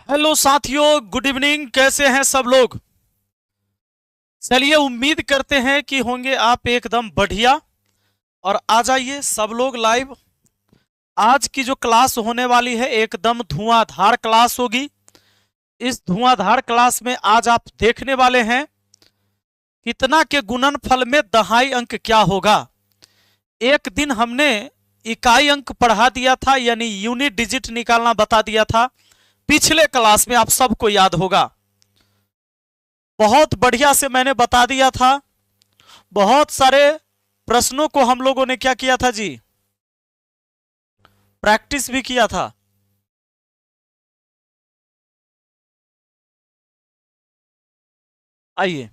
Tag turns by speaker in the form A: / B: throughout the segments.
A: Hello साथियों, good evening. कैसे हैं सब लोग? चलिए, उम्मीद करते हैं कि होंगे आप एकदम बढ़िया। और आ जाइए सब लोग लाइव। आज की जो क्लास होने वाली है एकदम धुआंधार क्लास होगी। इस धुआंधार क्लास में आज आप देखने वाले हैं कितना के गुणनफल में दहाई अंक क्या होगा। एक दिन हमने इकाई अंक पढ़ा दिया था, यानी यूनिट डिजिट निकालना बता दिया था पिछले क्लास में, आप सबको याद होगा। बहुत बढ़िया से मैंने बता दिया था। बहुत सारे प्रश्नों को हम लोगों ने क्या किया था जी, प्रैक्टिस भी किया था। आइए,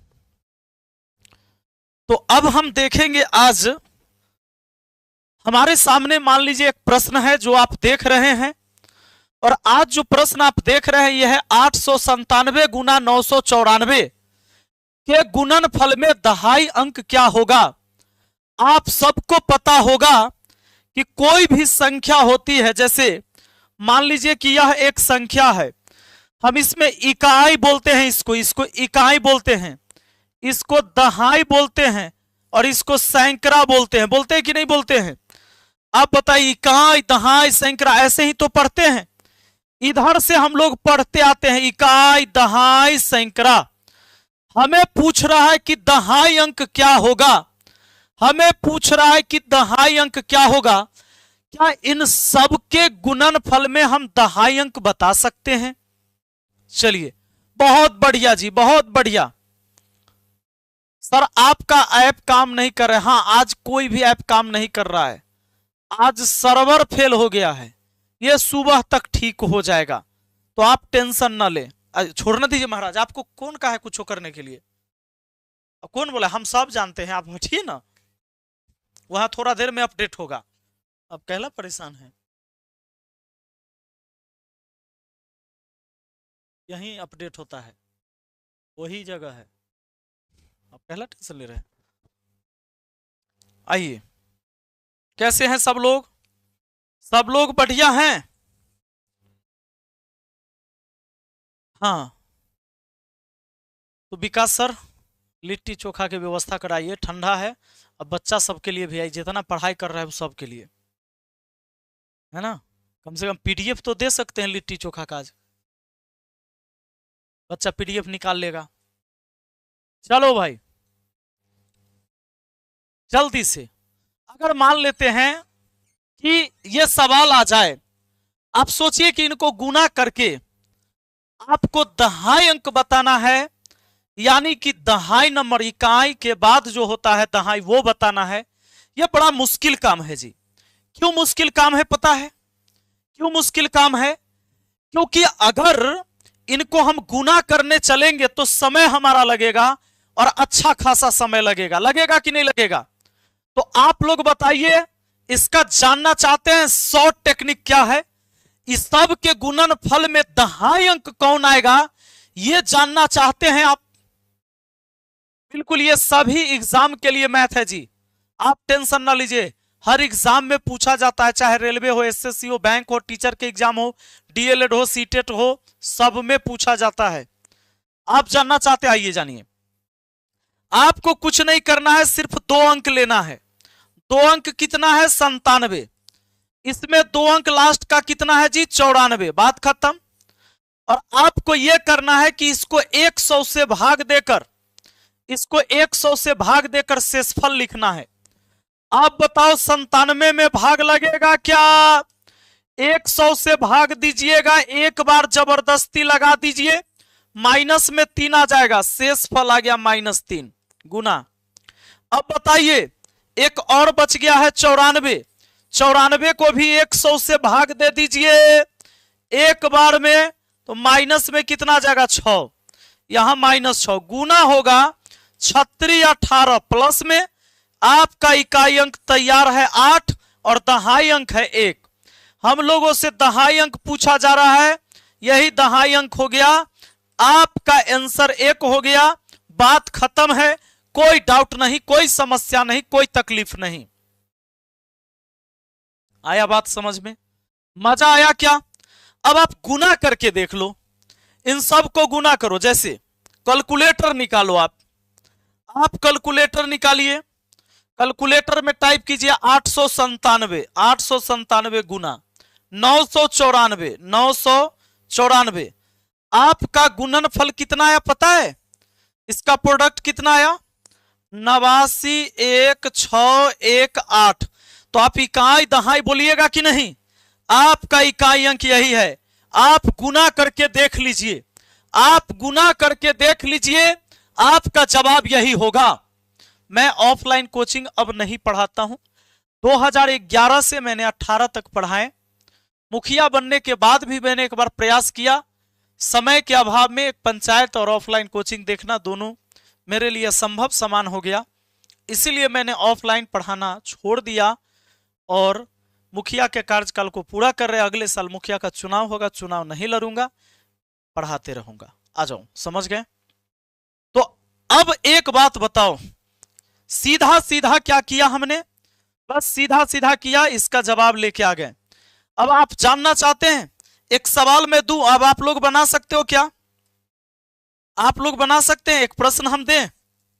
A: तो अब हम देखेंगे। आज हमारे सामने मान लीजिए एक प्रश्न है जो आप देख रहे हैं, और आज जो प्रश्न आप देख रहे हैं यह है 897 गुना 994 के गुणनफल में दहाई अंक क्या होगा। आप सबको पता होगा कि कोई भी संख्या होती है, जैसे मान लीजिए कि यह एक संख्या है, हम इसमें इकाई बोलते हैं, इसको इसको इकाई बोलते हैं, इसको दहाई बोलते हैं, और इसको सैकड़ा बोलते हैं कि नहीं बोलते हैं? आप बताइए, इकाई दहाई सैकड़ा ऐसे ही तो पढ़ते हैं। इधर से हम लोग पढ़ते आते हैं इकाई दहाई सैकड़ा। हमें पूछ रहा है कि दहाई अंक क्या होगा। हमें पूछ रहा है कि दहाई अंक क्या होगा। क्या इन सब के गुणनफल में हम दहाई अंक बता सकते हैं? चलिए, बहुत बढ़िया जी, बहुत बढ़िया। सर, आपका ऐप काम नहीं कर रहा है। हाँ, आज कोई भी ऐप काम नहीं कर रहा है। आज सर्वर फेल हो गया है। यह सुबह तक ठीक हो जाएगा, तो आप टेंशन ना लें। छोड़ना दीजिए महाराज, आपको कौन कहा है कुछ करने के लिए? कौन बोला? हम सब जानते हैं, आप हटिए ना। वहां थोड़ा देर में अपडेट होगा। अब कहला परेशान है, यहीं अपडेट होता है, वही जगह है। अब पहला टेंशन ले रहे हैं। आइए, कैसे हैं सब लोग? सब लोग बढ़िया हैं? हाँ, तो विकास सर, लिट्टी चोखा की व्यवस्था कराइए, ठंडा है। अब बच्चा सबके लिए भी आई, जितना पढ़ाई कर रहा है वो सबके लिए है ना। कम से कम पीडीएफ तो दे सकते हैं लिट्टी चोखा का। आज बच्चा पीडीएफ निकाल लेगा। चलो भाई, जल्दी से। अगर मान लेते हैं कि ये सवाल आ जाए, आप सोचिए कि इनको गुना करके आपको दहाई अंक बताना है, यानी कि दहाई नंबर, इकाई के बाद जो होता है दहाई, वो बताना है। यह बड़ा मुश्किल काम है जी। क्यों मुश्किल काम है पता है? क्यों मुश्किल काम है? क्योंकि अगर इनको हम गुना करने चलेंगे तो समय हमारा लगेगा, और अच्छा खासा समय लगेगा। लगेगा कि नहीं लगेगा? तो आप लोग बताइए, इसका जानना चाहते हैं शॉर्ट टेक्निक क्या है? इस सब के गुणनफल में दहाई अंक कौन आएगा, ये जानना चाहते हैं आप? बिल्कुल, ये सभी एग्जाम के लिए मैथ है जी। आप टेंशन ना लीजिए, हर एग्जाम में पूछा जाता है, चाहे रेलवे हो, एसएससी हो, बैंक हो, टीचर के एग्जाम हो, डीएलएड हो, सीटेट हो, सब में पूछा जाता है। आप जानना चाहते, आइए जानिए। आपको कुछ नहीं करना है, सिर्फ 2 अंक लेना है। 2 अंक कितना है? 97। इसमें 2 अंक लास्ट का कितना है जी? 94। बात खत्म। और आपको यह करना है कि इसको 100 से भाग देकर, इसको 100 से भाग देकर शेषफल लिखना है। आप बताओ, 97 में भाग लगेगा क्या? 100 से भाग दीजिएगा, एक बार जबरदस्ती लगा दीजिए, माइनस में 3 आ जाएगा, शेषफल आ गया -3 गुना। अब बताइए, एक और बच गया है 94। 94 को भी 100 से भाग दे दीजिए एक बार में, तो माइनस में कितना आ जाएगा? 6। यहां -6 गुना होगा 36 18, प्लस में आपका इकाई अंक तैयार है 8, और दहाई अंक है 1। हम लोगों से दहाई अंक पूछा जा रहा है, यही दहाई अंक हो गया। आपका आंसर 1 हो गया। बात खत्म है, कोई डाउट नहीं, कोई समस्या नहीं, कोई तकलीफ नहीं। आया बात समझ में? मजा आया क्या? अब आप गुना करके देख लो। इन सब को गुना करो। जैसे कैलकुलेटर निकालो आप कैलकुलेटर निकालिए। कैलकुलेटर में टाइप कीजिए 897, 897 गुना 994, 994। आपका गुणनफल कितना आया पता है? इसका प्रोडक्ट कितना आया? 891618। तो आप इकाई दहाई बोलिएगा कि नहीं? आपका इकाई अंक यही है। आप गुना करके देख लीजिए, आप गुना करके देख लीजिए, आपका जवाब यही होगा। मैं ऑफलाइन कोचिंग अब नहीं पढ़ाता हूं। 2011 से मैंने 18 तक पढ़ाए। मुखिया बनने के बाद भी मैंने एक बार प्रयास किया। समय के अभाव में एक पंचायत और ऑफलाइन कोचिंग देखना दोनों मेरे लिए असंभव समान हो गया। इसीलिए मैंने ऑफलाइन पढ़ाना छोड़ दिया और मुखिया के कार्यकाल को पूरा कर रहे। अगले साल मुखिया का चुनाव होगा, चुनाव नहीं लड़ूंगा, पढ़ाते रहूंगा। आ जाओ, समझ गए? तो अब एक बात बताओ, सीधा सीधा क्या किया हमने? बस सीधा सीधा किया, इसका जवाब लेके आ गए। अब आप जानना चाहते हैं, एक सवाल मैं दूं, अब आप लोग बना सकते हो क्या? आप लोग बना सकते हैं? एक प्रश्न हम दें?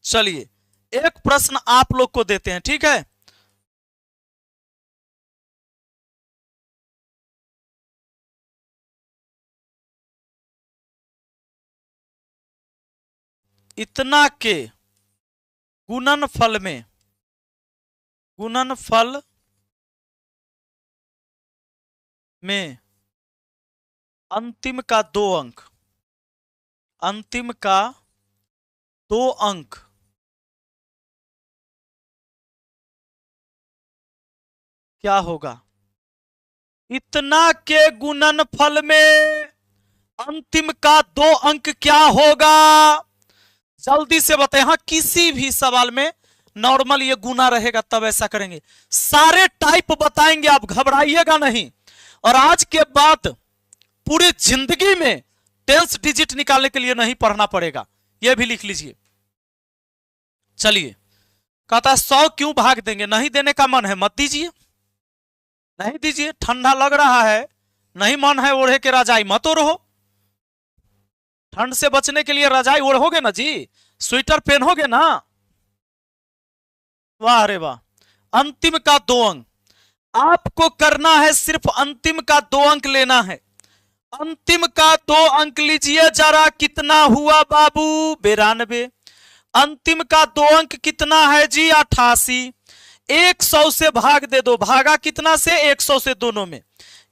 A: चलिए एक प्रश्न आप लोग को देते हैं, ठीक है? इतना के गुणनफल में, गुणनफल में अंतिम का 2 अंक, अंतिम का 2 अंक क्या होगा? इतना के गुणनफल में अंतिम का 2 अंक क्या होगा? जल्दी से बताएं। हाँ, किसी भी सवाल में नॉर्मल ये गुना रहेगा तब ऐसा करेंगे। सारे टाइप बताएंगे, आप घबराइएगा नहीं। और आज के बाद पूरी जिंदगी में 10 डिजिट निकालने के लिए नहीं पढ़ना पड़ेगा, ये भी लिख लीजिए। चलिए, कहता है 100 क्यों भाग देंगे? नहीं देने का मन है मत दीजिए, नहीं दीजिए। ठंडा लग रहा है, नहीं मन है ओढ़े के रजाई मत ओढ़ो। ठंड से बचने के लिए रजाई ओढ़ोगे ना जी, स्वेटर पहनोगे ना। वाह रे वाह। अंतिम का 2 अंक आपको करना है, सिर्फ अंतिम का 2 अंक लेना है। अंतिम का 2 अंक लीजिए जरा, कितना हुआ बाबू? 92। अंतिम का 2 अंक कितना है जी? 88। 100 से भाग दे दो, भागा कितना से? 100 से, दोनों में।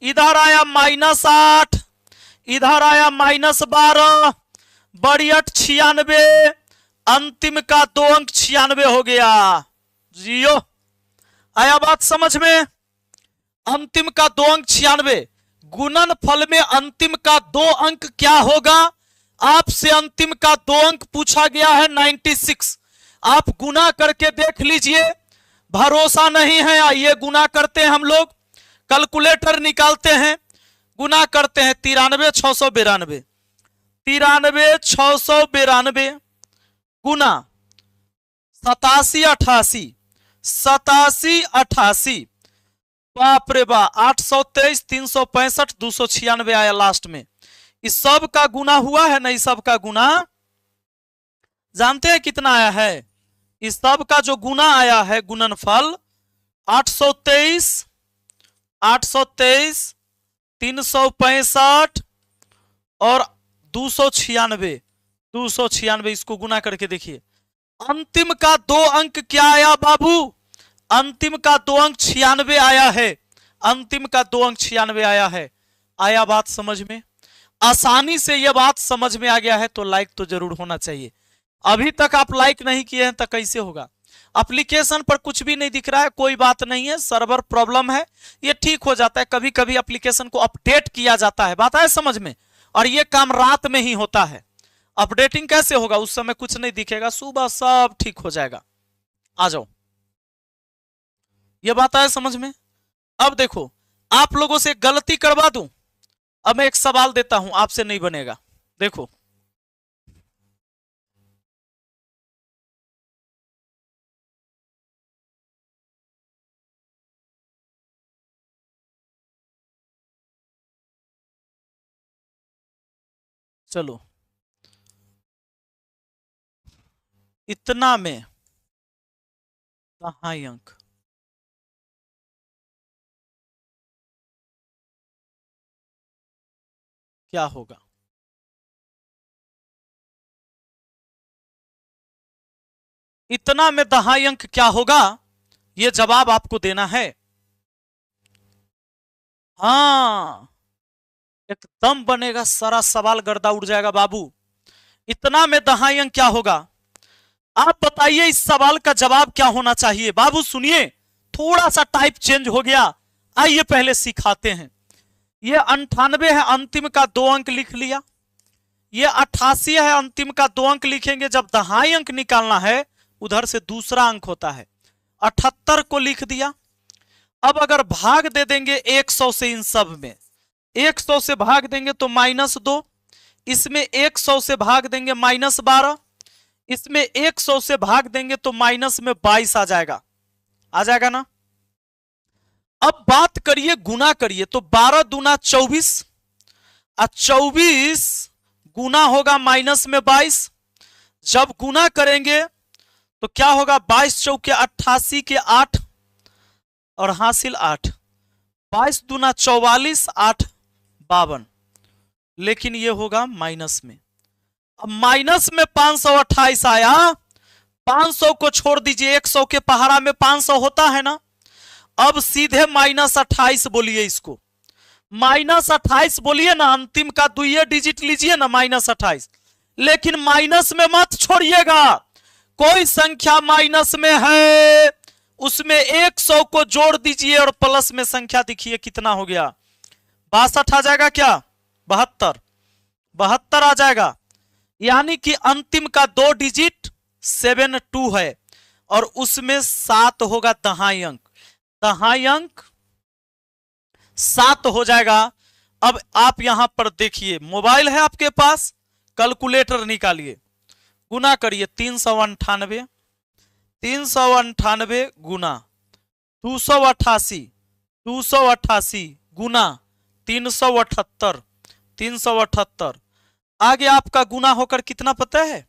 A: इधर आया -8, इधर आया -12, बड़ियट 96। अंतिम का 2 अंक 96 हो गया। जियो, आया बात समझ में? अंतिम का 2 अंक 96। गुणनफल में अंतिम का 2 अंक क्या होगा? आपसे अंतिम का 2 अंक पूछा गया है 96। आप गुना करके देख लीजिए। भरोसा नहीं है, आइए गुना करते हैं हम लोग। कैलकुलेटर निकालते हैं, गुना करते हैं। 93 692, 93 692 गुना 87 88, 87 88। बाप रे बा, 823, 365, 296 आया लास्ट में। इस सब का गुना हुआ है ना? इस सब का गुना जानते हैं कितना आया है? इस सब का जो गुना आया है, गुणनफल 823, 823, 365 और 296, 296। इसको गुना करके देखिए। अंतिम का 2 अंक क्या आया बाबू? अंतिम का 2 अंक 96 आया है। अंतिम का 2 अंक 96 आया है। आया बात समझ में? आसानी से यह बात समझ में आ गया है तो लाइक तो जरूर होना चाहिए। अभी तक आप लाइक नहीं किए हैं तो कैसे होगा? एप्लीकेशन पर कुछ भी नहीं दिख रहा है, कोई बात नहीं है, सर्वर प्रॉब्लम है, ये ठीक हो जाता है। कभी कभी एप्लीकेशन को अपडेट किया जाता है, बात है समझ में? और ये काम रात में ही होता है। अपडेटिंग कैसे होगा? उस समय कुछ नहीं दिखेगा, सुबह सब ठीक हो जाएगा। आ जाओ, ये बात आया समझ में? अब देखो, आप लोगों से गलती करवा दूं। अब मैं एक सवाल देता हूं, आपसे नहीं बनेगा। देखो, चलो, इतना में दहाई अंक, क्या होगा? इतना में दहाई अंक क्या होगा, यह जवाब आपको देना है। हाँ, एकदम बनेगा, सारा सवाल गर्दा उड़ जाएगा बाबू। इतना में दहाई अंक क्या होगा? आप बताइए इस सवाल का जवाब क्या होना चाहिए? बाबू सुनिए, थोड़ा सा टाइप चेंज हो गया, आइए पहले सिखाते हैं। ये 98 है, अंतिम का 2 अंक लिख लिया। ये 88 है, अंतिम का 2 अंक लिखेंगे। जब दहाई अंक निकालना है उधर से दूसरा अंक होता है, 78 को लिख दिया। अब अगर भाग दे देंगे 100 से, इन सब में 100 से भाग देंगे तो -2, इसमें 100 से भाग देंगे -12, इसमें 100 से भाग देंगे तो -22 आ जाएगा ना। अब बात करिए, गुना करिए, तो 12 दूना 24 और 24 गुना होगा -22। जब गुना करेंगे तो क्या होगा? 22 चौके 88 के 8 और हासिल 8, 22 दूना 44, 8 52, लेकिन ये होगा माइनस में। अब माइनस में 528 आया, 500 को छोड़ दीजिए, 100 के पहाड़ा में 500 होता है ना। अब सीधे -28 बोलिए, इसको -28 बोलिए ना, अंतिम का 2 डिजिट लीजिए ना, -28। लेकिन माइनस में मत छोड़िएगा, कोई संख्या माइनस में है उसमें 100 को जोड़ दीजिए और प्लस में संख्या दिखिए कितना हो गया, 62 आ जाएगा क्या? 72 आ जाएगा। यानी कि अंतिम का 2 डिजिट 72 है और उसमें 7 होगा दहाई अंक। दहाई अंक 7 हो जाएगा। अब आप यहां पर देखिए, मोबाइल है आपके पास, कैलकुलेटर निकालिए, गुना करिए। 398 गुना 288 गुना 378 आगे आपका गुना होकर कितना पता है?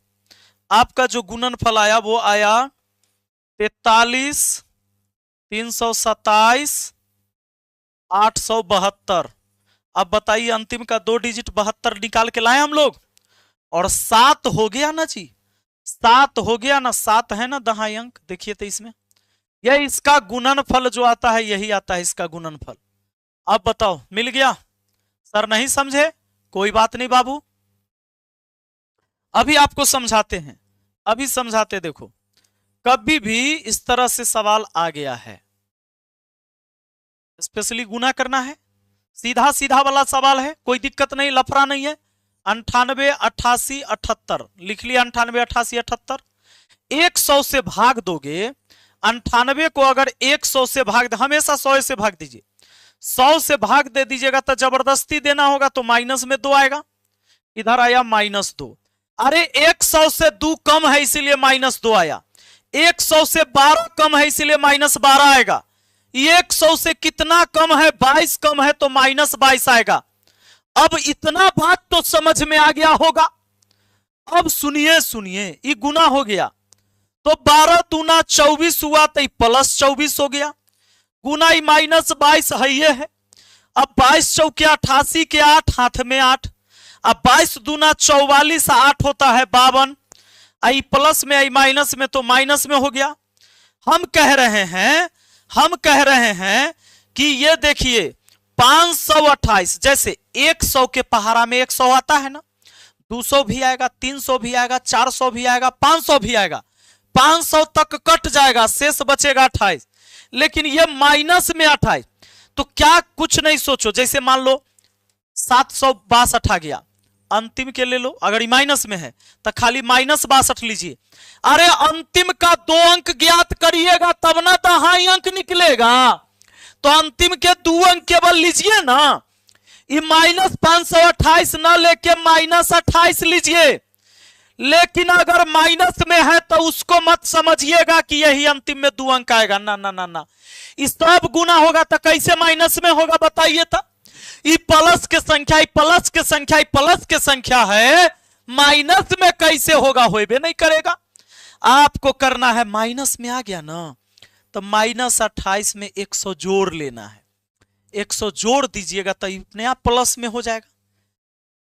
A: आपका जो गुणनफल आया वो आया 43 327 872। अब बताइए, अंतिम का 2 डिजिट 72 निकाल के लाए हम लोग, और 7 हो गया ना जी, 7 हो गया ना, 7 है ना दहाई अंक। देखिए तो इसमें यह इसका गुणनफल जो आता है, यही आता है इसका गुणनफल। अब बताओ, मिल गया? सर नहीं समझे, कोई बात नहीं बाबू, अभी आपको समझाते हैं, अभी समझाते। देखो, कभी भी इस तरह से सवाल आ गया है, स्पेशली गुना करना है, सीधा सीधा वाला सवाल है, कोई दिक्कत नहीं, लफड़ा नहीं है। 98 88 78 लिख लिया, 98 88 78। 100 से भाग दोगे, 98 को अगर 100 से भाग दे, हमेशा 100 से भाग दीजिए, 100 से भाग दे दीजिएगा तो जबरदस्ती देना होगा, तो माइनस में 2 आएगा, इधर आया -2। अरे 100 से 2 कम है इसीलिए -2 आया, 100 से 12 कम है इसीलिए -12 आएगा, 100 से कितना कम है? 22 कम है तो -22 आएगा। अब इतना बात तो समझ में आ गया होगा। अब सुनिए, ये गुना हो गया तो 12 दूना 24 हुआ तो +24 हो गया, गुना -22 है ये है। अब 22 चौके 88 के 8, हाथ में 8, अब 22 दूना 44, 8 होता है 52, आई प्लस में आई माइनस में तो माइनस में हो गया। हम कह रहे हैं कि ये देखिए 528, जैसे 100 के पहाड़ा में 100 आता है ना, 200 भी आएगा, 300 भी आएगा, 400 भी आएगा, 500 भी आएगा, 500 तक कट जाएगा, शेष बचेगा 28। लेकिन ये माइनस में 28, तो क्या कुछ नहीं सोचो, जैसे मान लो 762 आ गया, अंतिम के ले लो, अगर माइनस में है तो खाली -62 लीजिए। अरे अंतिम का 2 अंक ज्ञात करिएगा तब ना दहाई अंक निकलेगा, तो अंतिम के 2 अंक केवल लीजिए ना, ये -528 ना लेके -28 लीजिए। लेकिन अगर माइनस में है तो उसको मत समझिएगा कि यही अंतिम में 2 अंक आएगा, ना ना ना ना, इस सब गुना होगा तो कैसे माइनस में होगा बताइए तो? ये प्लस के संख्या, ये प्लस के संख्या, ये प्लस के संख्या है, माइनस में कैसे होगा, होइबे नहीं करेगा। आपको करना है, माइनस में आ गया ना, तो -28 में 100 जोड़ लेना है, 100 जोड़ दीजिएगा तो अपने आप प्लस में हो जाएगा।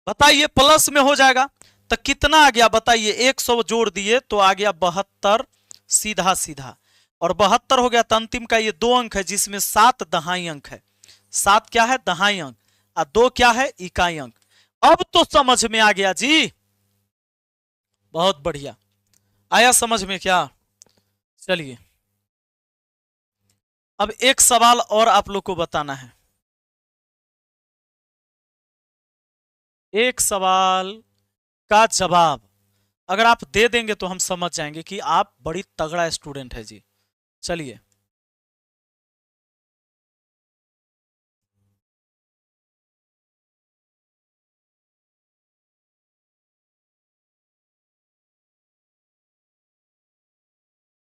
A: बताइए, प्लस में हो जाएगा तो कितना आ गया बताइए, 100 जोड़ दिए तो आ गया 72 सीधा सीधा, और 72 हो गया तो अंतिम का ये 2 अंक है जिसमें 7 दहाई अंक है। 7 क्या है, दहाई अंक, और 2 क्या है, इकाई अंक। अब तो समझ में आ गया जी, बहुत बढ़िया, आया समझ में क्या। चलिए अब एक सवाल और आप लोग को बताना है। एक सवाल का जवाब अगर आप दे देंगे तो हम समझ जाएंगे कि आप बड़ी तगड़ा स्टूडेंट है जी। चलिए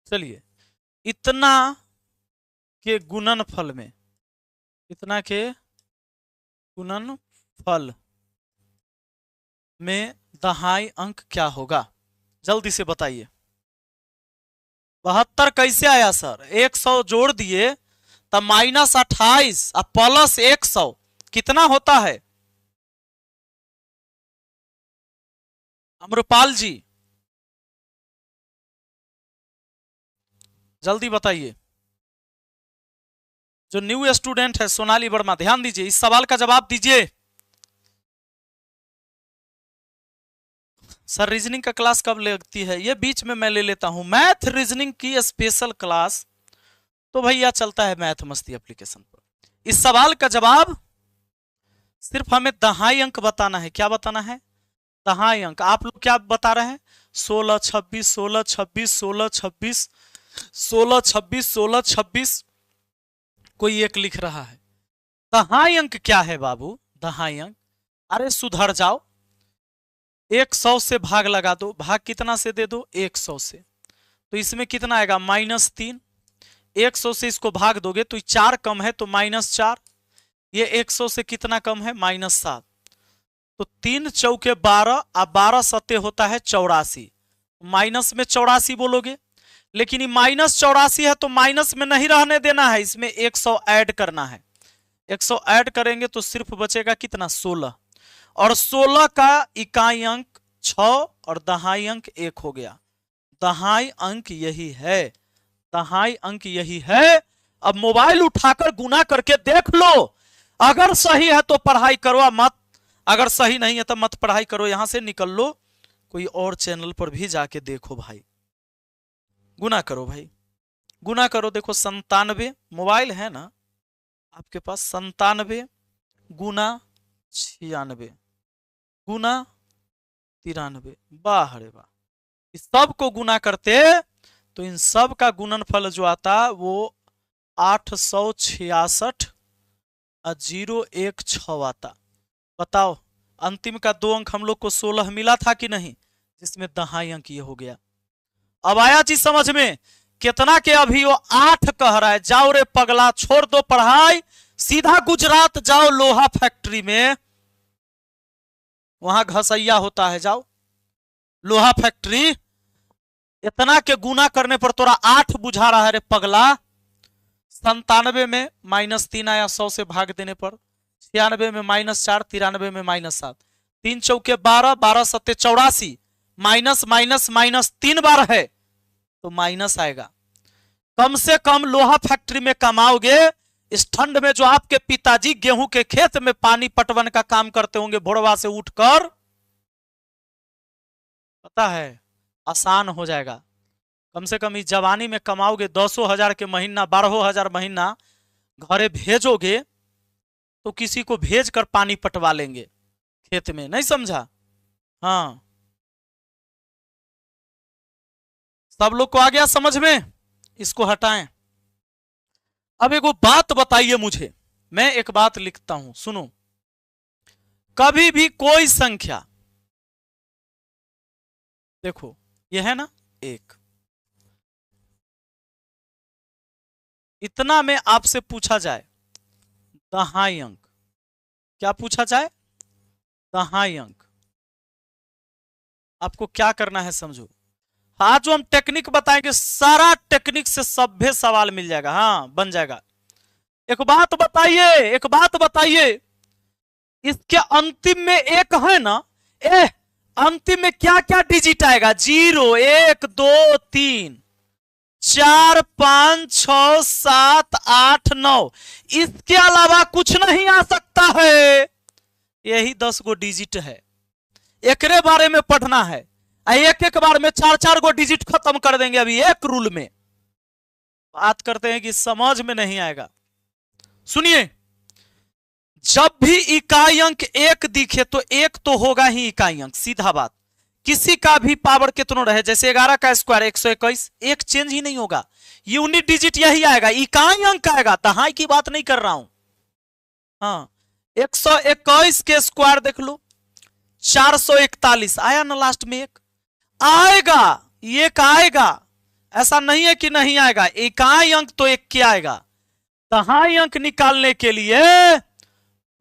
A: चलिए, इतना के गुणनफल में, इतना के गुणनफल में दहाई अंक क्या होगा, जल्दी से बताइए। 72 कैसे आया सर, 100 जोड़ दिए तब -28 और प्लस 100 कितना होता है, अमरपाल जी जल्दी बताइए। जो न्यू स्टूडेंट है सोनाली वर्मा, ध्यान दीजिए, इस सवाल का जवाब दीजिए। सर रीजनिंग का क्लास कब लगती है, ये बीच में मैं ले लेता हूं, मैथ रीजनिंग की स्पेशल क्लास तो भैया चलता है मैथ मस्ती एप्लीकेशन पर। इस सवाल का जवाब सिर्फ हमें दहाई अंक बताना है। क्या बताना है, दहाई अंक। आप लोग क्या बता रहे हैं, 16 26 16 26 16 26 16 26 16 26, कोई एक लिख रहा है। दहाई अंक क्या है बाबू, दहाई अंक, अरे सुधर जाओ, 100 से भाग लगा दो, भाग कितना से दे दो, 100 से, तो इसमें कितना आएगा, -3। 100 से इसको भाग दोगे तो 4 कम है तो -4, ये 100 से कितना कम है, -7, तो 3 चौके 12 और 12 सत्ते होता है 84, माइनस में 84 बोलोगे, लेकिन ये -84 है तो माइनस में नहीं रहने देना है, इसमें 100 ऐड करना है। 100 ऐड करेंगे तो सिर्फ बचेगा कितना, 16, और 16 का इकाई अंक 6 और दहाई अंक 1 हो गया। दहाई अंक यही है, दहाई अंक यही है। अब मोबाइल उठाकर गुना करके देख लो, अगर सही है तो पढ़ाई करो, मत, अगर सही नहीं है तो मत पढ़ाई करो, यहां से निकल लो, कोई और चैनल पर भी जाके देखो भाई, गुना करो भाई, गुना करो। देखो 97, मोबाइल है ना आपके पास, 97 गुना 96 गुना 93, वाह रे वाह, इस सब को गुना करते तो इन सब का गुणनफल जो आता वो 866 और 016 आता। बताओ अंतिम का 2 अंक हम लोग को 16 मिला था कि नहीं, जिसमें दहाई अंक ये हो गया। अब आया चीज समझ में, कितना के अभी वो 8 कह रहा है, जाओ रे पगला, छोड़ दो पढ़ाई, सीधा गुजरात जाओ लोहा फैक्ट्री में, वहां घसैया होता है, जाओ लोहा फैक्ट्री। इतना के गुना करने पर तोरा 8 बुझा रहा है रे पगला। 97 में -3 आया 100 से भाग देने पर, 96 में -4, 93 में -7, 3 चौके 12, 12 सत्ते 84, माइनस माइनस माइनस 3 बार है तो माइनस आएगा। कम से कम लोहा फैक्ट्री में कमाओगे, इस ठंड में जो आपके पिताजी गेहूं के खेत में पानी पटवन का काम करते होंगे भोरवा से उठकर, पता है आसान हो जाएगा। कम से कम इस जवानी में कमाओगे 10,000 के महीना, 12,000 महीना घरे भेजोगे तो किसी को भेज कर पानी पटवा लेंगे खेत में, नहीं समझा। हाँ सब लोग को आ गया समझ में, इसको हटाएं। अब एक बात बताइए मुझे, मैं एक बात लिखता हूं सुनो, कभी भी कोई संख्या, देखो ये है ना 1, इतना में आपसे पूछा जाए दहाई अंक क्या पूछा जाए? दहाई अंक। आपको क्या करना है समझो। आज जो हम टेक्निक बताएंगे सारा टेक्निक से सभ्य सवाल मिल जाएगा, हाँ बन जाएगा। एक बात बताइए, एक बात बताइए, इसके अंतिम में एक है ना, अंतिम में क्या क्या डिजिट आएगा? 0 1 2 3 4 5 6 7 8 9, इसके अलावा कुछ नहीं आ सकता है। यही 10 गो डिजिट है, एकरे बारे में पढ़ना है। एक एक बार में 4 गो डिजिट खत्म कर देंगे अभी एक रूल में। बात करते हैं कि समझ में नहीं आएगा। सुनिए, जब भी इकाई अंक एक दिखे तो एक तो होगा ही इकाई अंक, सीधा बात। किसी का भी पावर कितना रहे, जैसे 11 का स्क्वायर 121, एक चेंज ही नहीं होगा, यूनिट डिजिट यही आएगा, इकाई अंक आएगा। दहाई की बात नहीं कर रहा हूं। हाँ, 121 के स्क्वायर देख लो, 441 आया ना, लास्ट में एक आएगा, एक आएगा, ऐसा नहीं है कि नहीं आएगा। इकाई अंक तो एक क्या आएगा। दहाई अंक निकालने के लिए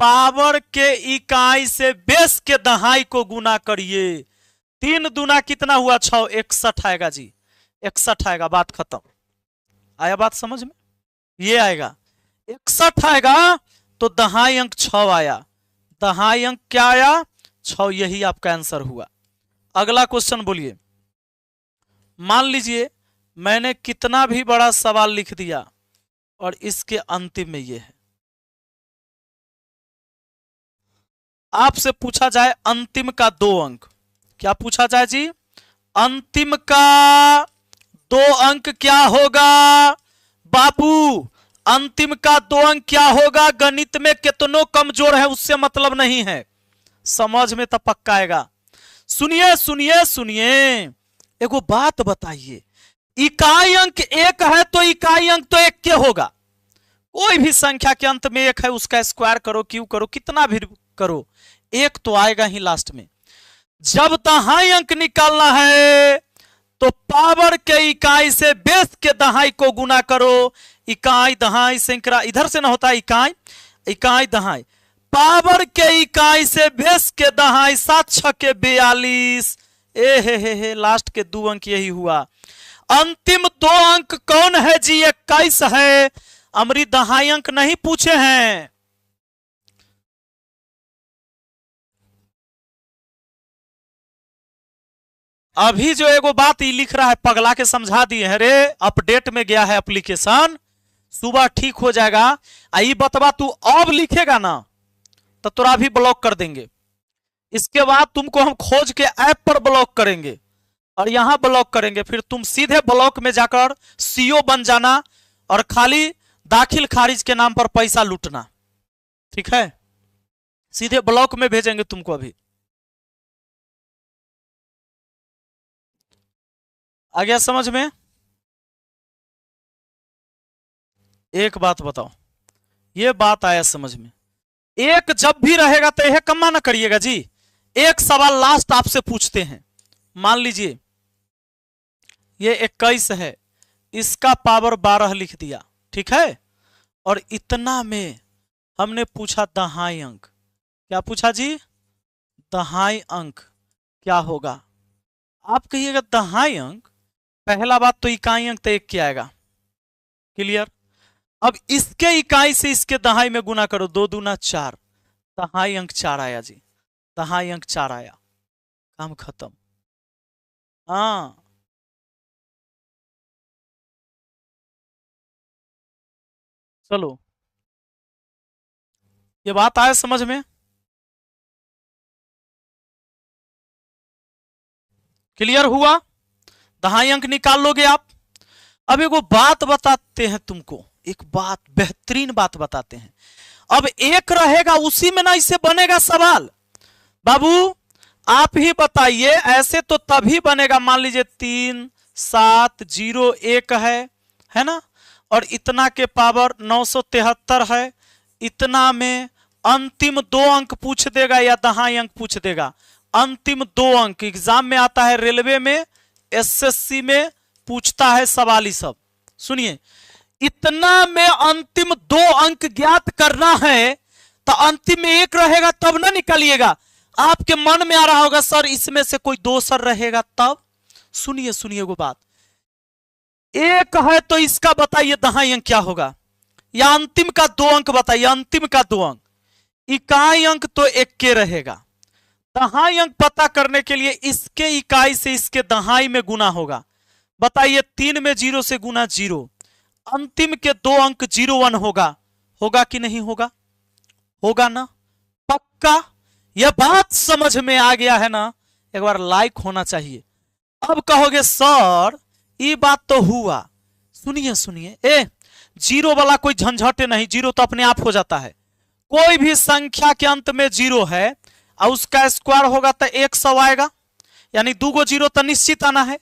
A: पावर के इकाई से बेस के दहाई को गुना करिए। 3 दूना कितना हुआ? 6, 61 आएगा जी, 61 आएगा, बात खत्म। आया बात समझ में? ये आएगा 61 आएगा तो दहाई अंक 6 आया। दहाई अंक क्या आया? 6, यही आपका आंसर हुआ। अगला क्वेश्चन बोलिए। मान लीजिए मैंने कितना भी बड़ा सवाल लिख दिया और इसके अंतिम में ये है। आपसे पूछा जाए अंतिम का 2 अंक, क्या पूछा जाए जी? अंतिम का 2 अंक क्या होगा बाबू? अंतिम का 2 अंक क्या होगा? गणित में कितनों कमजोर है उससे मतलब नहीं है, समझ में तो पक्का आएगा। सुनिए सुनिए सुनिए, एगो बात बताइए, इकाई अंक एक है तो इकाई अंक तो एक के होगा। कोई भी संख्या के अंत में एक है, उसका स्क्वायर करो, क्यों करो, कितना भी करो, एक तो आएगा ही लास्ट में। जब दहाई अंक निकालना है तो पावर के इकाई से बेस के दहाई को गुना करो। इकाई दहाई सैकड़ा, इधर से ना होता इकाई, इकाई दहाई, पावर के इकाई से बेस के दहाई, 7 6 42, हे लास्ट के 2 अंक यही हुआ। अंतिम 2 अंक कौन है जी? 21 है। अमरी दहाई अंक नहीं पूछे हैं। अभी जो एगो बात ही लिख रहा है, पगला के समझा दिए है रे, अपडेट में गया है एप्लीकेशन, सुबह ठीक हो जाएगा। आई बतवा तू अब लिखेगा ना तो तोरा भी ब्लॉक कर देंगे। इसके बाद तुमको हम खोज के ऐप पर ब्लॉक करेंगे और यहां ब्लॉक करेंगे, फिर तुम सीधे ब्लॉक में जाकर सीओ बन जाना और खाली दाखिल खारिज के नाम पर पैसा लूटना, ठीक है? सीधे ब्लॉक में भेजेंगे तुमको। अभी आ गया समझ में? एक बात बताओ, ये बात आया समझ में? एक जब भी रहेगा तो यह कमा ना करिएगा जी। एक सवाल लास्ट आपसे पूछते हैं। मान लीजिए ये 21 है, इसका पावर 12 लिख दिया, ठीक है? और इतना में हमने पूछा दहाई अंक। क्या पूछा जी? दहाई अंक क्या होगा? आप कहिएगा दहाई अंक, पहला बात तो इकाई अंक तो एक क्या आएगा, क्लियर? अब इसके इकाई से इसके दहाई में गुना करो, 2 दूना 4, दहाई अंक 4 आया जी, दहाई अंक 4 आया, काम खत्म। हाँ, चलो ये बात आया समझ में? क्लियर हुआ? दहाई अंक निकाल लोगे आप। अब एगो बात बताते हैं तुमको, एक बात, बेहतरीन बात बताते हैं। अब एक रहेगा उसी में ना इसे बनेगा सवाल। बाबू आप ही बताइए, ऐसे तो तभी बनेगा, मान लीजिए 3 7 0 1 है ना, और इतना के पावर 973 है। इतना में अंतिम 2 अंक पूछ देगा या दहाई अंक पूछ देगा? अंतिम 2 अंक एग्जाम में आता है, रेलवे में, एसएससी में पूछता है सवाल ही सब। सुनिए, इतना में अंतिम 2 अंक ज्ञात करना है तो अंतिम में एक रहेगा तब ना निकालिएगा। आपके मन में आ रहा होगा सर इसमें से कोई दो सर रहेगा तब। सुनिए सुनिए वो बात, एक है तो इसका बताइए दहाई अंक क्या होगा, या अंतिम का दो अंक बताइए, अंतिम का दो अंक, इकाई अंक तो एक के रहेगा। दहाई अंक पता करने के लिए इसके इकाई से इसके दहाई में गुना होगा। बताइए 3 में 0 से गुना 0, अंतिम के दो अंक 01 होगा, होगा कि नहीं होगा? होगा ना, पक्का। यह बात समझ में आ गया है ना? एक बार लाइक होना चाहिए। अब कहोगे सर ये बात तो हुआ, सुनिए सुनिए, जीरो वाला कोई झंझटे नहीं, जीरो तो अपने आप हो जाता है। कोई भी संख्या के अंत में जीरो है और उसका स्क्वायर होगा तो 100 आएगा, यानी 2 गो जीरो तो निश्चित आना है।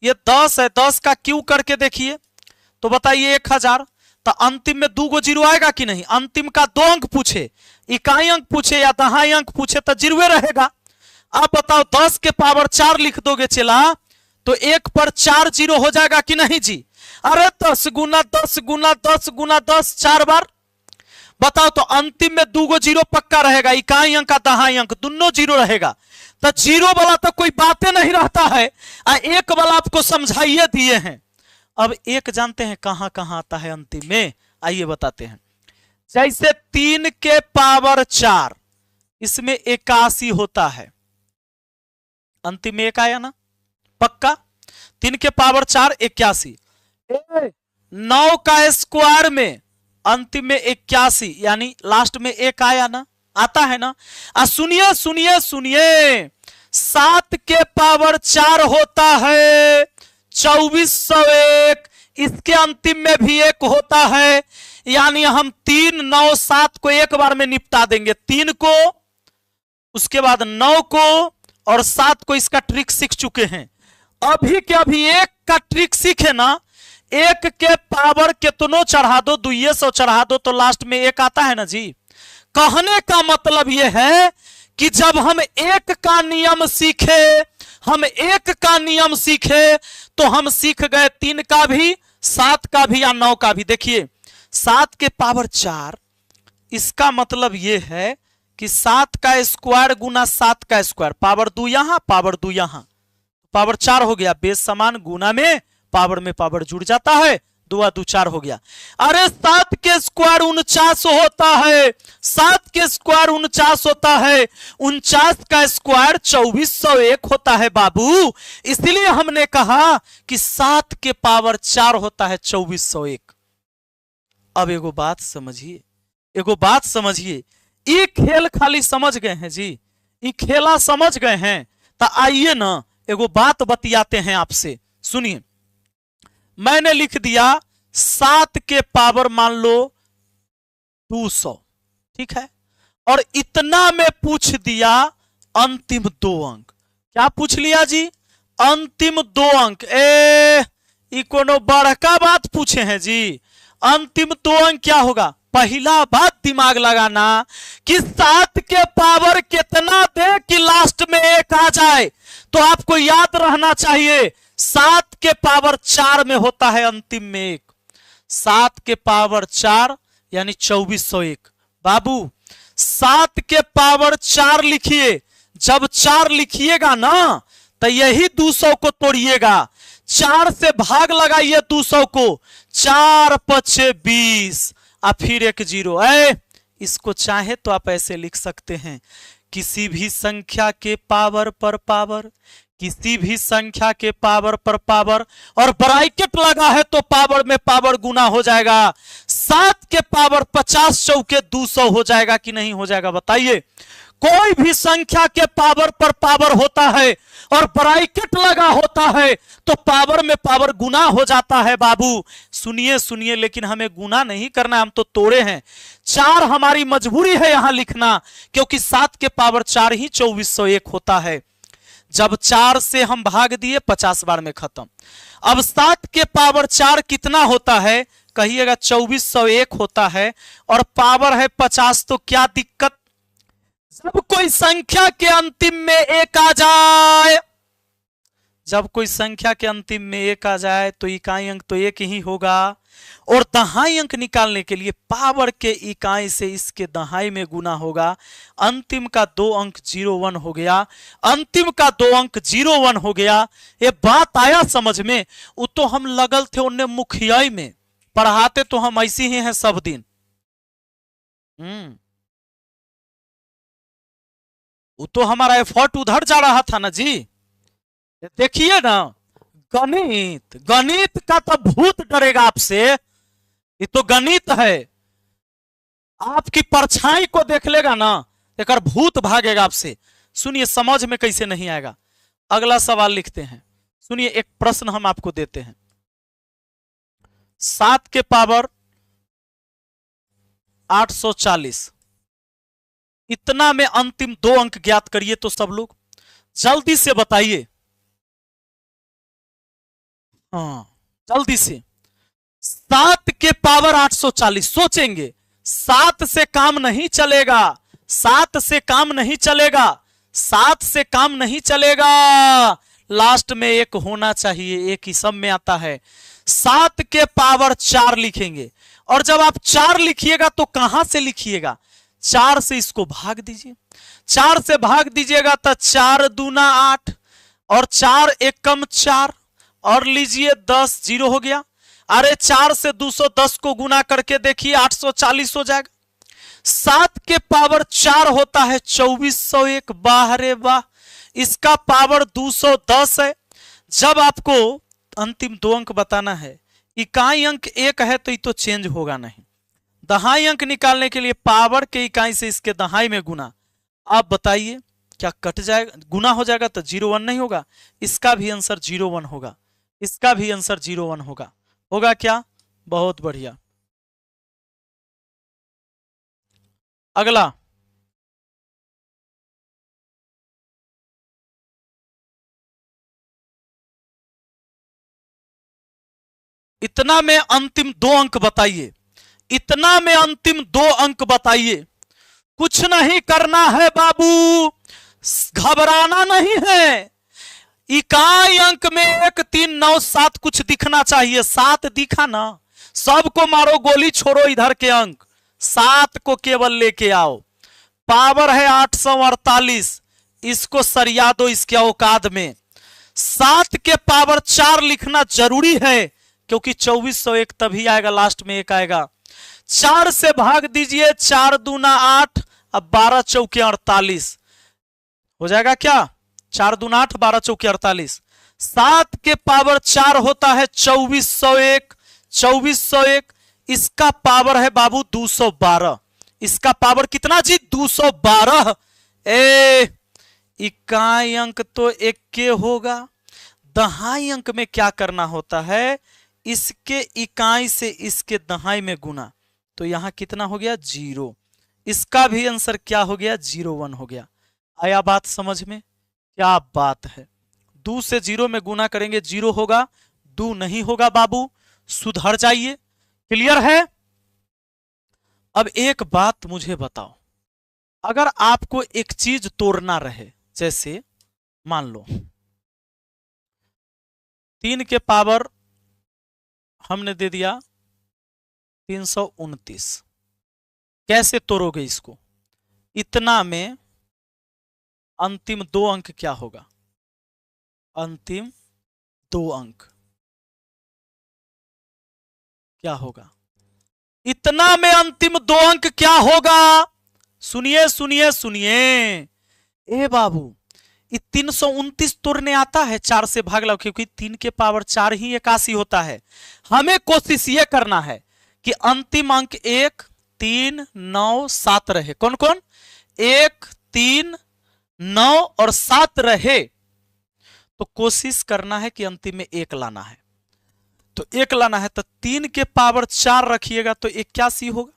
A: ये 10 है, 10 का क्यू करके देखिए तो बताइए 1000, तो अंतिम में 2 गो जीरो आएगा कि नहीं? अंतिम का दो अंक पूछे, इकाई अंक पूछे या दहाई अंक पूछे तो जीरो रहेगा। आप बताओ 10 के पावर 4 लिख दोगे चला तो 1 पर 4 जीरो हो जाएगा कि नहीं जी? अरे 10 गुना 10 गुना 10 गुना 10 4 बार। बताओ तो अंतिम में 2 गो जीरो पक्का रहेगा, इकाई अंक का दहाई अंक दोनों जीरो रहेगा। तो जीरो वाला तो कोई बातें नहीं रहता है। एक वाला आपको समझाइए दिए हैं। अब एक जानते हैं कहां कहां आता है अंतिम में, आइए बताते हैं। जैसे 3 के पावर 4 इसमें 81 होता है, अंतिम में एक आया ना, पक्का। 3 के पावर 4 81, 9 का स्क्वायर में अंतिम में 81, यानी लास्ट में एक आया ना, आता है ना। सुनिए सुनिए सुनिए, 7 के पावर 4 होता है 2401, इसके अंतिम में भी एक होता है, यानी हम 3 9 7 को एक बार में निपटा देंगे। 3 को, उसके बाद 9 को और 7 को इसका ट्रिक सीख चुके हैं। अभी के अभी एक का ट्रिक सीखे ना, एक के पावर कितनों चढ़ा दो, 200 चढ़ा दो तो लास्ट में एक आता है ना जी। कहने का मतलब यह है कि जब हम एक का नियम सीखे, हम एक का नियम सीखे तो हम सीख गए 3 का भी, 7 का भी या 9 का भी। देखिए 7 के पावर 4, इसका मतलब यह है कि 7 का स्क्वायर गुना 7 का स्क्वायर, पावर 2 यहां पावर 2 यहां, पावर 4 हो गया। बेस समान, गुना में पावर जुड़ जाता है, 2 2 4 हो गया। अरे 7 के स्क्वायर 49 होता है, 7 के स्क्वायर 49 होता है, 49 का स्क्वायर 2401 होता है बाबू। इसलिए हमने कहा कि 7 के पावर 4 होता है 2401। अब एगो बात समझिए, एगो बात समझिए, ये खेल खाली समझ गए हैं जी, ये खेला समझ गए हैं तो आइए ना एगो बात बतियाते हैं आपसे। सुनिए, मैंने लिख दिया 7 के पावर मान लो 200, ठीक है, और इतना में पूछ दिया अंतिम 2 अंक। क्या पूछ लिया जी? अंतिम 2 अंक। ये कोनो बड़का बात पूछे हैं जी। अंतिम 2 अंक क्या होगा? पहला बात दिमाग लगाना कि 7 के पावर कितना दे कि लास्ट में एक आ जाए, तो आपको याद रहना चाहिए 7 के पावर 4 में होता है अंतिम में एक। 7 के पावर 4 यानी 2401। बाबू 7 के पावर 4 लिखिए, जब 4 लिखिएगा ना तो यही 200 को तोड़िएगा, 4 से भाग लगाइए 200 को, 4 5 20 और फिर एक जीरो। इसको चाहे तो आप ऐसे लिख सकते हैं, किसी भी संख्या के पावर पर पावर, किसी भी संख्या के पावर पर पावर, और ब्रैकेट लगा है तो पावर में पावर गुना हो जाएगा। 7 के पावर 50 चौके 200 हो जाएगा कि नहीं हो जाएगा बताइए। कोई भी संख्या के पावर पर पावर होता है और ब्रैकेट लगा होता है तो पावर में पावर गुना हो जाता है बाबू। सुनिए सुनिए, लेकिन हमें गुना नहीं करना, हम तो तोड़े हैं। 4 हमारी मजबूरी है यहां लिखना, क्योंकि 7 के पावर 4 ही 2401 होता है। जब 4 से हम भाग दिए 50 बार में खत्म। अब 7 के पावर 4 कितना होता है? कहिएगा 2401 होता है, और पावर है 50, तो क्या दिक्कत? जब कोई संख्या के अंतिम में एक आ जाए, जब कोई संख्या के अंतिम में एक आ जाए तो इकाई अंक तो एक ही होगा, और दहाई अंक निकालने के लिए पावर के इकाई से इसके दहाई में गुना होगा। अंतिम का 2 अंक 01 हो गया, अंतिम का 2 अंक 01 हो गया। ये बात आया समझ में? वो तो हम लगल थे उन्हें मुखियाई में, पढ़ाते तो हम ऐसे ही हैं सब दिन। वो तो हमारा एफर्ट उधर जा रहा था ना जी। देखिए ना, गणित, गणित का तो भूत डरेगा आपसे। ये तो गणित है, आपकी परछाई को देख लेगा ना, एक भूत भागेगा आपसे। सुनिए, समझ में कैसे नहीं आएगा। अगला सवाल लिखते हैं, सुनिए, एक प्रश्न हम आपको देते हैं। 7 के पावर 840, इतना में अंतिम 2 अंक ज्ञात करिए तो सब लोग जल्दी से बताइए। हाँ, जल्दी से। 7 के पावर 840, सोचेंगे 7 से काम नहीं चलेगा, 7 से काम नहीं चलेगा, 7 से काम नहीं चलेगा, लास्ट में एक होना चाहिए, एक ही सब में आता है। 7 के पावर 4 लिखेंगे, और जब आप 4 लिखिएगा तो कहां से लिखिएगा? 4 से इसको भाग दीजिए, 4 से भाग दीजिएगा तो 4 दूना 8 और 4 एकम 4 और लीजिए 10, 0 हो गया। अरे 4 से 210 को गुना करके देखिए 840 हो जाएगा। 7 के पावर 4 होता है 2401, बाहरे वाह, इसका पावर 210 है। जब आपको अंतिम 2 अंक बताना है, इकाई अंक 1 है तो ये तो चेंज होगा नहीं। दहाई अंक निकालने के लिए पावर के इकाई से इसके दहाई में गुना। आप बताइए क्या कट जाएगा? गुना हो जाएगा तो 01 नहीं होगा, इसका भी आंसर 01 होगा, इसका भी आंसर 01 होगा। होगा क्या? बहुत बढ़िया। अगला, इतना में अंतिम 2 अंक बताइए, इतना में अंतिम 2 अंक बताइए। कुछ नहीं करना है बाबू, घबराना नहीं है। इकाई अंक में 1 3 9 7 कुछ दिखना चाहिए। 7 दिखा ना? सबको मारो गोली, छोड़ो इधर के अंक, 7 को केवल लेके आओ। पावर है 848, इसको सरिया दो इसके औकात में। 7 के पावर 4 लिखना जरूरी है, क्योंकि 2401 तभी आएगा, लास्ट में 1 आएगा। 4 से भाग दीजिए, 4 दूना 8, अब 12 चौके 48 हो जाएगा क्या? 4 दूना 8, 12 चौके 48। 7 के पावर 4 होता है 2401, 2401, इसका पावर है बाबू 212। इसका पावर कितना जी? 212। इकाई अंक तो 1 के होगा। दहाई अंक में क्या करना होता है? इसके इकाई से इसके दहाई में गुना, तो यहां कितना हो गया? 0। इसका भी आंसर क्या हो गया? 01 हो गया। आया बात समझ में? क्या बात है। 2 से 0 में गुना करेंगे 0 होगा, 2 नहीं होगा बाबू, सुधर जाइए। क्लियर है? अब एक बात मुझे बताओ, अगर आपको एक चीज तोड़ना रहे, जैसे मान लो 3 के पावर हमने दे दिया 329, कैसे तोड़ोगे इसको? इतना में अंतिम 2 अंक क्या होगा? अंतिम 2 अंक क्या होगा? इतना में अंतिम 2 अंक क्या होगा? सुनिए सुनिए सुनिए, ए बाबू, ये 329 तोड़ने आता है 4 से भाग लो, क्योंकि 3 के पावर 4 ही 81 होता है। हमें कोशिश ये करना है कि अंतिम अंक 1 3 9 7 रहे। कौन कौन? 1 3 9 और 7 रहे। तो कोशिश करना है कि अंतिम में 1 लाना है, तो 1 लाना है, तो 3 के पावर 4 रखिएगा तो 81 होगा,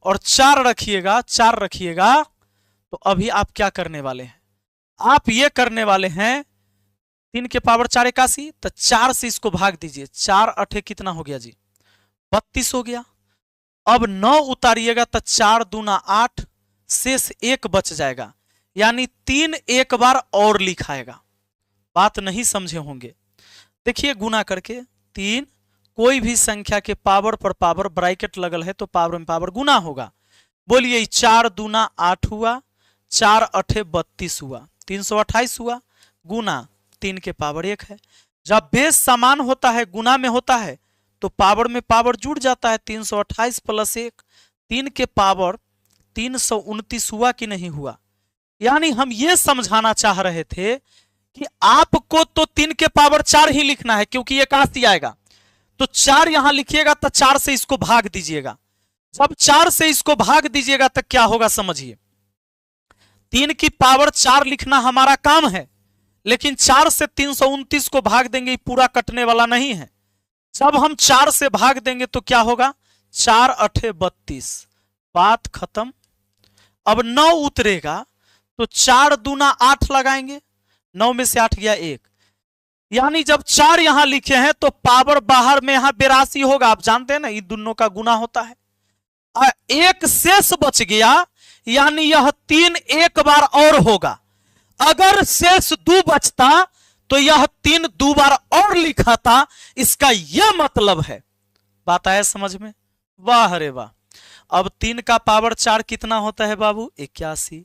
A: और 4 रखिएगा, 4 रखिएगा, तो अभी आप क्या करने वाले हैं? आप ये करने वाले हैं 3 के पावर 4 81, तो 4 से इसको भाग दीजिए, 4 8 कितना हो गया जी? 32 हो गया। अब 9 उतारिएगा तो 4 दूना 8, शेष 1 बच जाएगा, यानी 3 एक बार और लिखाएगा। बात नहीं समझे होंगे। देखिए गुना करके 3, कोई भी संख्या के पावर पर पावर ब्रैकेट लगल है तो पावर में पावर गुना होगा। बोलिए 4 दूना 8 हुआ, 4 अठे 32 हुआ, 328 हुआ, गुना 3 के पावर 1 है। जब बेस समान होता है, गुना में होता है, तो पावर में पावर जुड़ जाता है। 328 प्लस 1, 3 के पावर 329 हुआ कि नहीं हुआ। यानी हम ये समझाना चाह रहे थे कि आपको तो 3 के पावर 4 ही लिखना है, क्योंकि ये 81 आएगा, तो 4 यहां लिखिएगा तो 4 से इसको भाग दीजिएगा। जब 4 से इसको भाग दीजिएगा तो क्या होगा समझिए। 3 की पावर 4 लिखना हमारा काम है, लेकिन 4 से 329 को भाग देंगे, पूरा कटने वाला नहीं है। जब हम 4 से भाग देंगे तो क्या होगा, 4 अठे 32, बात खत्म। अब 9 उतरेगा तो 4 दूना 8 लगाएंगे, 9 में से 8 गया 1, यानी जब 4 यहां लिखे हैं तो पावर बाहर में यहां 82 होगा। आप जानते हैं ना, इन दोनों का गुना होता है। 1 शेष बच गया, यानी यह 3 एक बार और होगा। अगर शेष 2 बचता तो यह 3 2 बार और लिखा था। इसका यह मतलब है, बात आया समझ में? वाह रे वाह। अब 3 का पावर 4 कितना होता है बाबू, 81।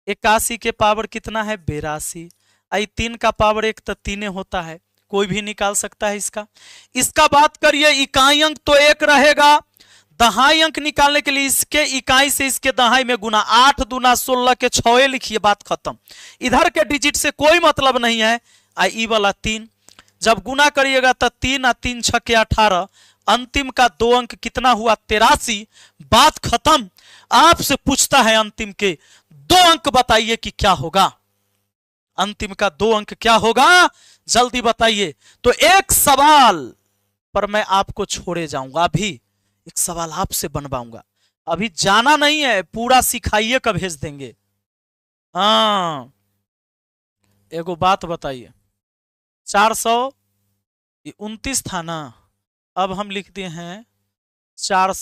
A: 81 के पावर कितना है, 82। आई 3 का पावर 1 तो 3 होता है, कोई भी निकाल सकता है इसका बात करिए। इकाई अंक तो 1 रहेगा, दहाई अंक निकालने के लिए इसके इकाई से इसके दहाई में गुना। 8 दूना 16 के 6 लिखिए, बात खत्म। इधर के डिजिट से कोई मतलब नहीं है। आई वाला 3 जब गुना करिएगा तो 3 और 3 6 के 18, अंतिम का 2 अंक कितना हुआ, 83, बात खत्म। आपसे पूछता है अंतिम के 2 अंक बताइए कि क्या होगा। अंतिम का 2 अंक क्या होगा, जल्दी बताइए। तो एक सवाल पर मैं आपको छोड़े जाऊंगा, अभी एक सवाल आपसे बनवाऊंगा। अभी जाना नहीं है, पूरा सिखाइए का भेज देंगे। हाँ, एगो बात बताइए, 429 था ना, अब हम लिखते हैं 4।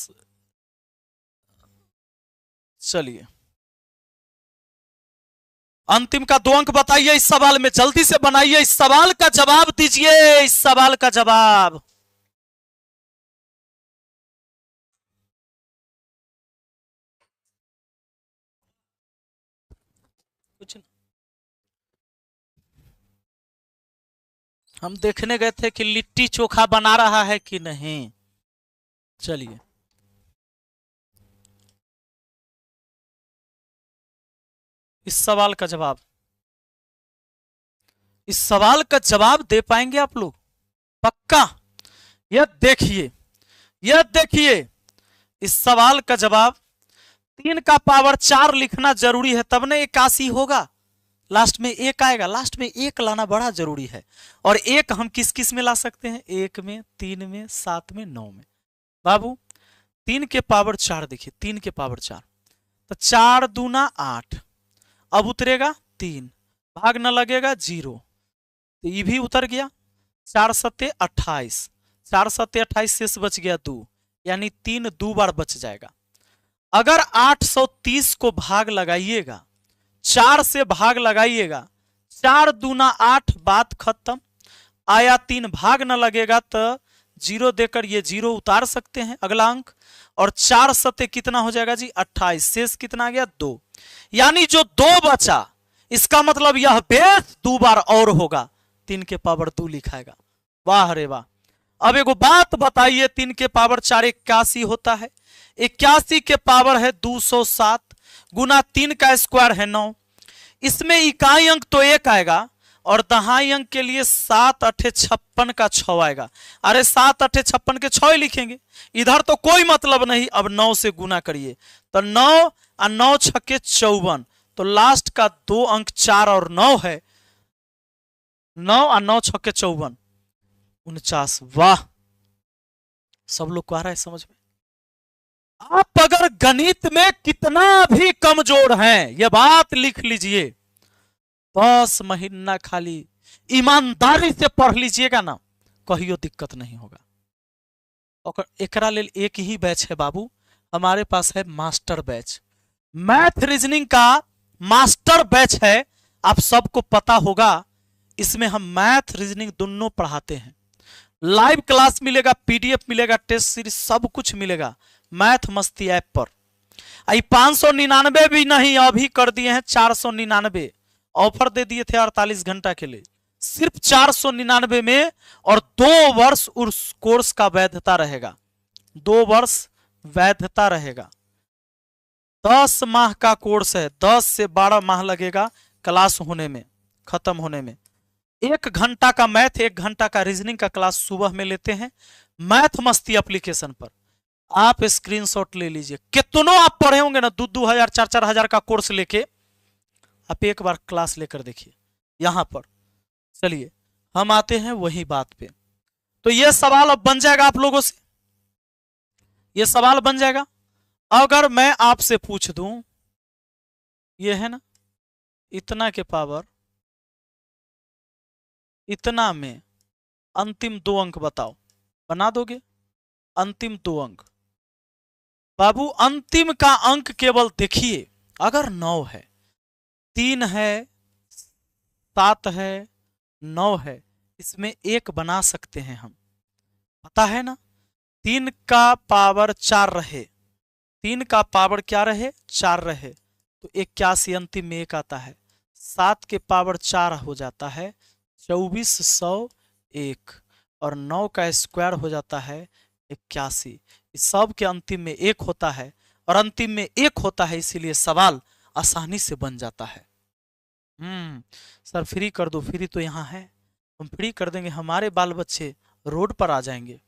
A: चलिए अंतिम का 2 अंक बताइए इस सवाल में, जल्दी से बनाइए, इस सवाल का जवाब दीजिए, इस सवाल का जवाब। कुछ नहीं। हम देखने गए थे कि लिट्टी चोखा बना रहा है कि नहीं। चलिए इस सवाल का जवाब, इस सवाल का जवाब दे पाएंगे आप लोग पक्का? यह देखिए, यह देखिए, इस सवाल का जवाब 3 का पावर 4 लिखना जरूरी है, तब ना 81 होगा। लास्ट में 1 आएगा, लास्ट में 1 लाना बड़ा जरूरी है। और 1 हम किस किस में ला सकते हैं, 1 में, 3 में, 7 में, 9 में। बाबू 3 के पावर 4 देखिए, 3 के पावर 4 तो 4 दूना 8, अब उतरेगा 3, भाग न लगेगा 0, तो ये भी उतर गया। 4 सत्ते 28, 4 सत्ते 28, शेष बच गया 2, यानी 3 2 बार बच जाएगा। अगर 830 को भाग लगाइएगा, 4 से भाग लगाइएगा, 4 दूना 8, बात खत्म। आया 3, भाग न लगेगा तो 0 देकर ये 0 उतार सकते हैं अगला अंक। और 4 सत्ते कितना हो जाएगा जी, 28, शेष कितना आ गया 2, यानी जो 2 बचा, इसका मतलब यह बेस 2 बार और होगा, 3 के पावर 2 लिखाएगा। वाह रे वाह। अब एगो बात बताइए, 3 के पावर 4 81 होता है, 81 के पावर है 207, गुना 3 का स्क्वायर है 9। इसमें इकाई अंक तो 1 आएगा, और दहाई अंक के लिए 7 अठे 56 का 6 आएगा। अरे 7 अठे 56 के 6 लिखेंगे, इधर तो कोई मतलब नहीं। अब 9 से गुना करिए तो 9 और 9 छक्के 54, तो लास्ट का 2 अंक 4 और 9 है। 9 और 9 छक्के 54, 49। वाह, सब लोग को आ रहा है समझ में? आप अगर गणित में कितना भी कमजोर हैं, यह बात लिख लीजिए, 10 महीना खाली ईमानदारी से पढ़ लीजिएगा ना, कहियो दिक्कत नहीं होगा। और एकरा लेल एक ही बैच है बाबू, हमारे पास है मास्टर बैच, मैथ रीजनिंग का मास्टर बैच है। आप सबको पता होगा, इसमें हम मैथ रीजनिंग दोनों पढ़ाते हैं। लाइव क्लास मिलेगा, पीडीएफ मिलेगा, टेस्ट सीरीज सब कुछ मिलेगा मैथ मस्ती ऐप पर। आई 599 भी नहीं, अभी कर दिए हैं 499। ऑफर दे दिए थे 48 घंटा के लिए, सिर्फ 499 में। और 2 वर्ष उस कोर्स का वैधता रहेगा, 2 वर्ष वैधता रहेगा। 10 माह का कोर्स है, 10 से 12 माह लगेगा क्लास होने में, खत्म होने में। 1 घंटा का मैथ, 1 घंटा का रीजनिंग का क्लास सुबह में लेते हैं मैथ मस्ती एप्लीकेशन पर। आप स्क्रीनशॉट ले लीजिए, कितनों आप पढ़े होंगे ना, 2-2 हजार 4-4 हजार का कोर्स लेके। आप एक बार क्लास लेकर देखिए यहां पर। चलिए हम आते हैं वही बात पे। तो यह सवाल अब बन जाएगा आप लोगों से, यह सवाल बन जाएगा। अगर मैं आपसे पूछ दूं, यह है ना इतना के पावर इतना में अंतिम 2 अंक बताओ, बना दोगे? अंतिम 2 अंक बाबू, अंतिम का अंक केवल देखिए, अगर 9 है, 3 है, 7 है, 9 है, इसमें 1 बना सकते हैं हम, पता है ना। 3 का पावर 4 रहे, 3 का पावर क्या रहे? 4 रहे, तो 81 अंतिम में 1 आता है। 7 के पावर 4 हो जाता है 2401, और 9 का स्क्वायर हो जाता है 81। इस सब के अंतिम में 1 होता है, और अंतिम में 1 होता है, इसीलिए सवाल आसानी से बन जाता है। सर फ्री कर दो, फ्री तो यहाँ है, हम फ्री कर देंगे, हमारे बाल बच्चे रोड पर आ जाएंगे।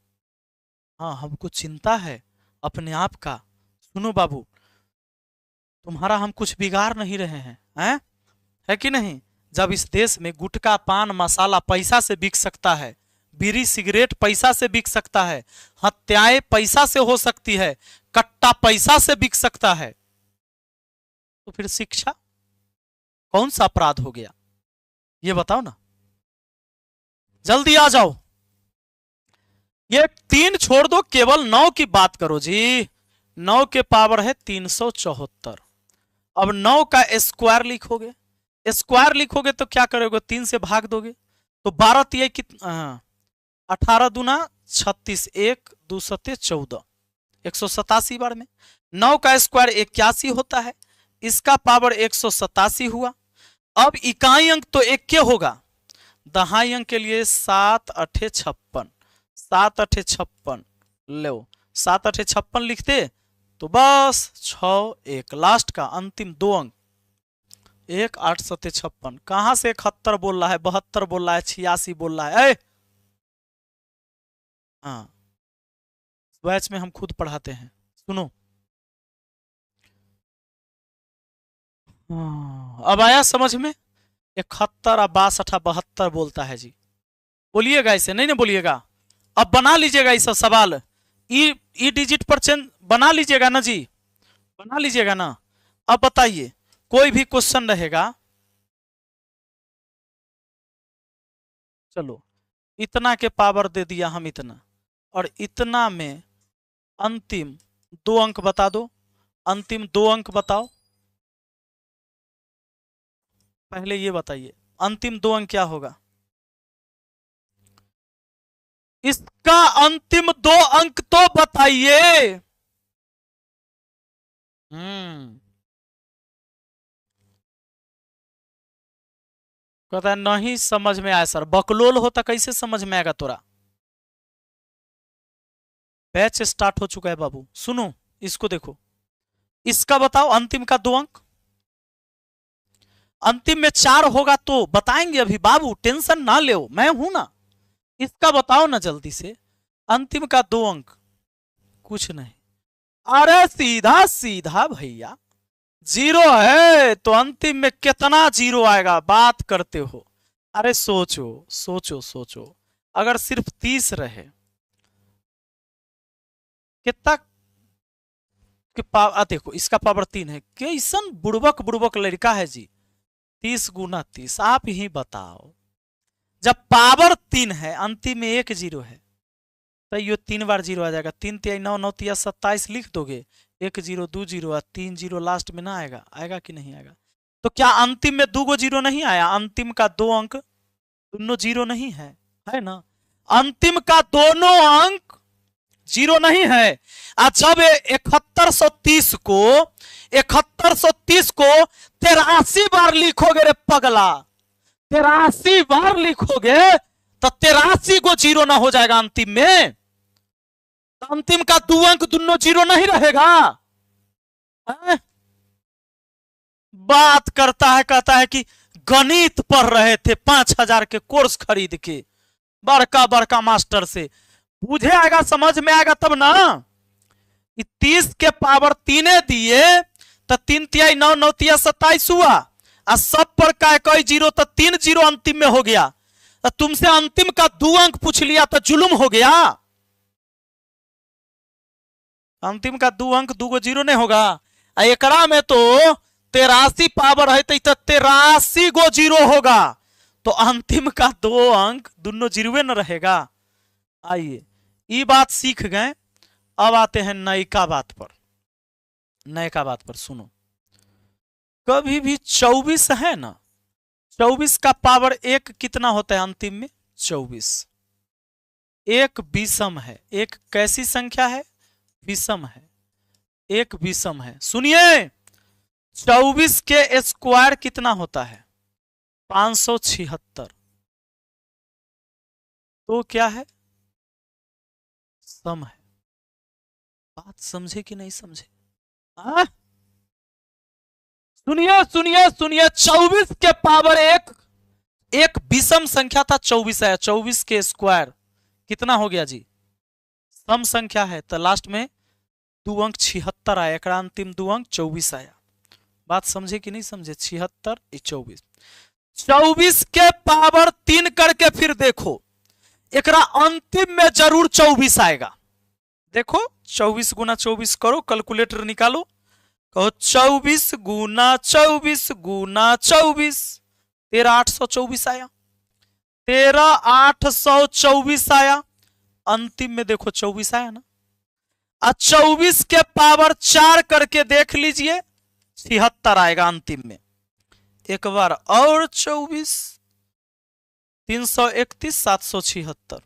A: हाँ, हमको चिंता है अपने आप का। सुनो बाबू, तुम्हारा हम कुछ बिगाड़ नहीं रहे हैं, हैं? है कि नहीं? जब इस देश में गुटखा, पान मसाला पैसा से बिक सकता है, बीड़ी सिगरेट पैसा से बिक सकता है, हत्याएं पैसा से हो सकती है, कट्टा पैसा से बिक सकता है, तो फिर शिक्षा कौन सा अपराध हो गया? ये बताओ ना, जल्दी आ जाओ। ये 3 छोड़ दो, केवल 9 की बात करो जी। 9 के पावर है 374। अब 9 का स्क्वायर लिखोगे, स्क्वायर लिखोगे तो क्या करोगे? 3 से भाग दोगे तो 12 तिया कितना, 18 दूना 36, 1 2 सत्ते 14, 187 बार में। 9 का स्क्वायर 81 होता है, इसका पावर 187 हुआ। अब इकाई अंक तो 1 के होगा, दहाई अंक के लिए 7 8 56, 7 8 56 लो, 7 8 56 लिखते तो बस 6 1 लास्ट का अंतिम 2 अंक 1 8 7 56। कहां से 71 बोल रहा है, 72 बोल रहा है, 86 बोल रहा है? हाँ, बैच में हम खुद पढ़ाते हैं, सुनो। अब आया समझ में? 71 62 72 बोलता है जी, बोलिएगा इसे, नहीं ना बोलिएगा। अब बना लीजिएगा इस सवाल, ई डिजिट पर चेंज बना लीजिएगा ना जी, बना लीजिएगा ना। अब बताइए, कोई भी क्वेश्चन रहेगा, चलो इतना के पावर दे दिया हम इतना, और इतना में अंतिम 2 अंक बता दो, अंतिम 2 अंक बताओ। पहले ये बताइए अंतिम 2 अंक क्या होगा? इसका अंतिम 2 अंक तो बताइए। कहता है नहीं समझ में आया सर, बकलोल होता कैसे समझ में आएगा तोरा? बैच स्टार्ट हो चुका है बाबू, सुनो इसको देखो, इसका बताओ अंतिम का 2 अंक। अंतिम में 4 होगा तो बताएंगे अभी बाबू, टेंशन ना ले, मैं हूं ना। इसका बताओ ना जल्दी से, अंतिम का 2 अंक। कुछ नहीं, अरे सीधा सीधा भैया, 0 है तो अंतिम में कितना 0 आएगा, बात करते हो? अरे सोचो सोचो सोचो, अगर सिर्फ 30 रहे कितना देखो इसका पावर 3 है, कैसन बुड़बक बुड़बक लड़का है जी। 30 गुना 30, आप ही बताओ, जब पावर 3 है अंतिम में 1 0 है तो ये 3 बार 0 आ जाएगा। 3 3 9 9 3 27 लिख दोगे, 1 0 2 0 3 0 लास्ट में ना आएगा? आएगा कि नहीं आएगा? तो क्या अंतिम में 2 0 नहीं आया? अंतिम का 2 अंक दोनों जीरो नहीं है ना। अंतिम का दोनों अंक जीरो नहीं है। जब 7130 को 83 बार लिखोगे रे पगला, 83 बार लिखोगे तो 83 को जीरो ना हो जाएगा अंतिम में। तो अंतिम का दो अंक दोनों जीरो नहीं रहेगा है? बात करता है, कहता है कि गणित पढ़ रहे थे 5000 के कोर्स खरीद के बड़का बड़का मास्टर से। बुझे आएगा, समझ में आएगा तब ना। 30 के पावर 3 दिए तो 3 तिहाई 9, 9 तिहाई 27 हुआ। और सब पर का कोई जीरो तो 3 जीरो अंतिम में हो गया। तो तुमसे अंतिम का 2 अंक पूछ लिया तो जुल्म हो गया। अंतिम का 2 अंक 2 जीरो नहीं होगा। एकड़ा में तो 83 पावर है तो 83 गो जीरो होगा। तो अंतिम का 2 अंक दोनों जीरो न रहेगा। आइए ये बात सीख गए। अब आते हैं नयिका बात पर। नयिका बात पर सुनो, कभी भी 24 है ना, 24 का पावर 1 कितना होता है अंतिम में? 24। एक विषम है। एक कैसी संख्या है? विषम है। एक विषम है। सुनिए, 24 के स्क्वायर कितना होता है? 576। तो क्या है? सम है। बात समझे कि नहीं समझे? सुनिए सुनिए सुनिए, 24 के पावर 1 एक विषम संख्या था, 24 आया। 24 के स्क्वायर कितना हो गया जी? सम संख्या है तो लास्ट में 2 अंक 76 आया। एक अंतिम 2 अंक 24 आया। बात समझे कि नहीं समझे? 76 24। 24 के पावर 3 करके फिर देखो, एकरा अंतिम में जरूर 24 आएगा। देखो 24 गुना 24 करो, कैलकुलेटर निकालो, कहो 24 गुना 24 गुना 24, 13824 आया। 13824 आया। अंतिम में देखो 24 आया ना। 24 के पावर 4 करके देख लीजिए, 76 आएगा अंतिम में। एक बार और 24, 331 776,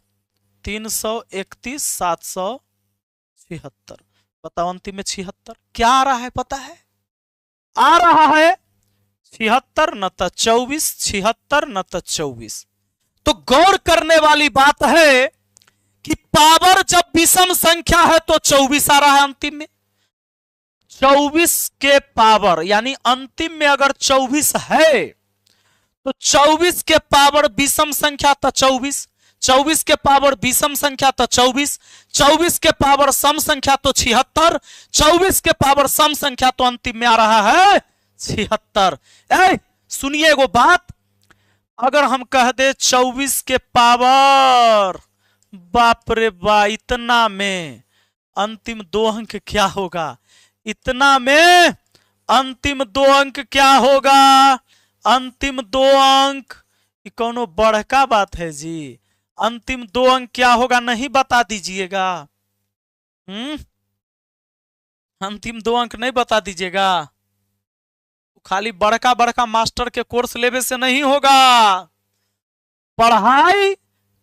A: 331 776। बताओ अंतिम में 76 क्या आ रहा है? पता है? आ रहा है 76 न तो 24, 76 न तो 24। तो गौर करने वाली बात है कि पावर जब विषम संख्या है तो 24 आ रहा है अंतिम में। 24 के पावर यानी अंतिम में अगर 24 है तो 24 के पावर विषम संख्या तो 24, 24 के पावर विषम संख्या तो 24, 24 के पावर सम संख्या तो 76, 24 के पावर सम संख्या तो अंतिम में आ रहा है 76। सुनिए वो बात, अगर हम कह दे 24 के पावर, बाप रे बा, इतना में अंतिम 2 अंक क्या होगा? इतना में अंतिम 2 अंक क्या होगा? अंतिम 2 अंक ये कौनो बड़का बात है जी? अंतिम 2 अंक क्या होगा नहीं बता दीजिएगा? अंतिम 2 अंक नहीं बता दीजिएगा? खाली बड़का बड़का मास्टर के कोर्स लेवे से नहीं होगा। पढ़ाई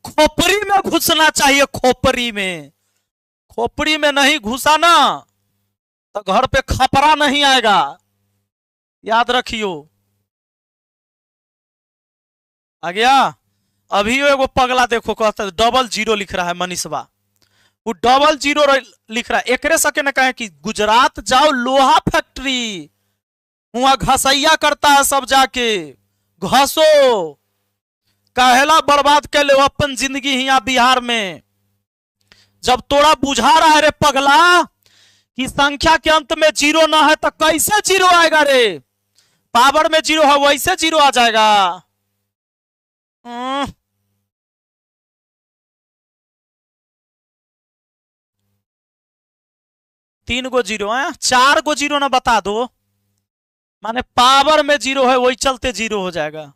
A: खोपड़ी में घुसना चाहिए। खोपड़ी में, खोपड़ी में नहीं घुसा ना तो घर पे खपरा नहीं आएगा, याद रखियो। आ गया? अभी एगो पगला देखो कहता है डबल जीरो लिख रहा है मनीषवा, वो डबल जीरो लिख रहा है। एकरे सके न कहे कि गुजरात जाओ लोहा फैक्ट्री, वहां घसैया करता है सब जाके, घसो, कहेला बर्बाद कर ले अपन जिंदगी यहाँ बिहार में। जब तोड़ा बुझा रहा है रे पगला कि संख्या के अंत में जीरो ना है तो कैसे जीरो आएगा रे? पावर में जीरो है वैसे जीरो आ जाएगा। 3 गो जीरो है, 4 गो जीरो ना बता दो, माने पावर में जीरो है वही चलते जीरो हो जाएगा।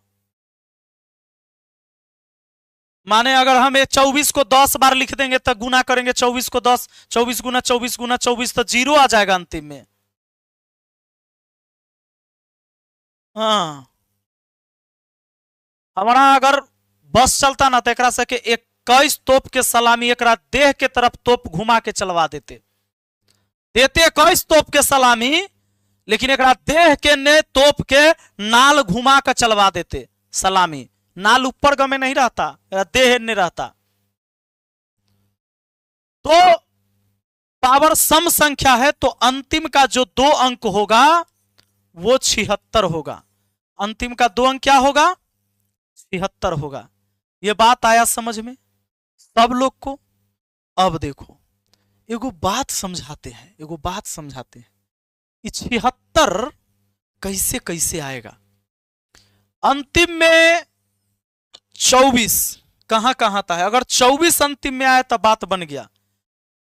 A: माने अगर हम 24 को 10 बार लिख देंगे तो गुना करेंगे 24 को 10, 24 गुना 24 गुना 24 तो जीरो आ जाएगा अंतिम में। हाँ, हमारा अगर बस चलता ना तो एकरा से 21 तोप के सलामी एकरा देह के तरफ तोप घुमा के चलवा देते 21 तोप के सलामी, लेकिन एकरा देह के ने तोप के नाल घुमा के चलवा देते सलामी। नाल ऊपर गमे नहीं रहता, देह नहीं रहता। तो पावर सम संख्या है, तो अंतिम का जो 2 अंक होगा वो 76 होगा। अंतिम का 2 अंक क्या होगा? 76 होगा। ये बात आया समझ में सब लोग को? अब देखो एगो बात समझाते हैं, एगो बात समझाते हैं। 76 कैसे कैसे आएगा? अंतिम में 24 कहां कहां था है? अगर 24 अंतिम में आया तो बात बन गया।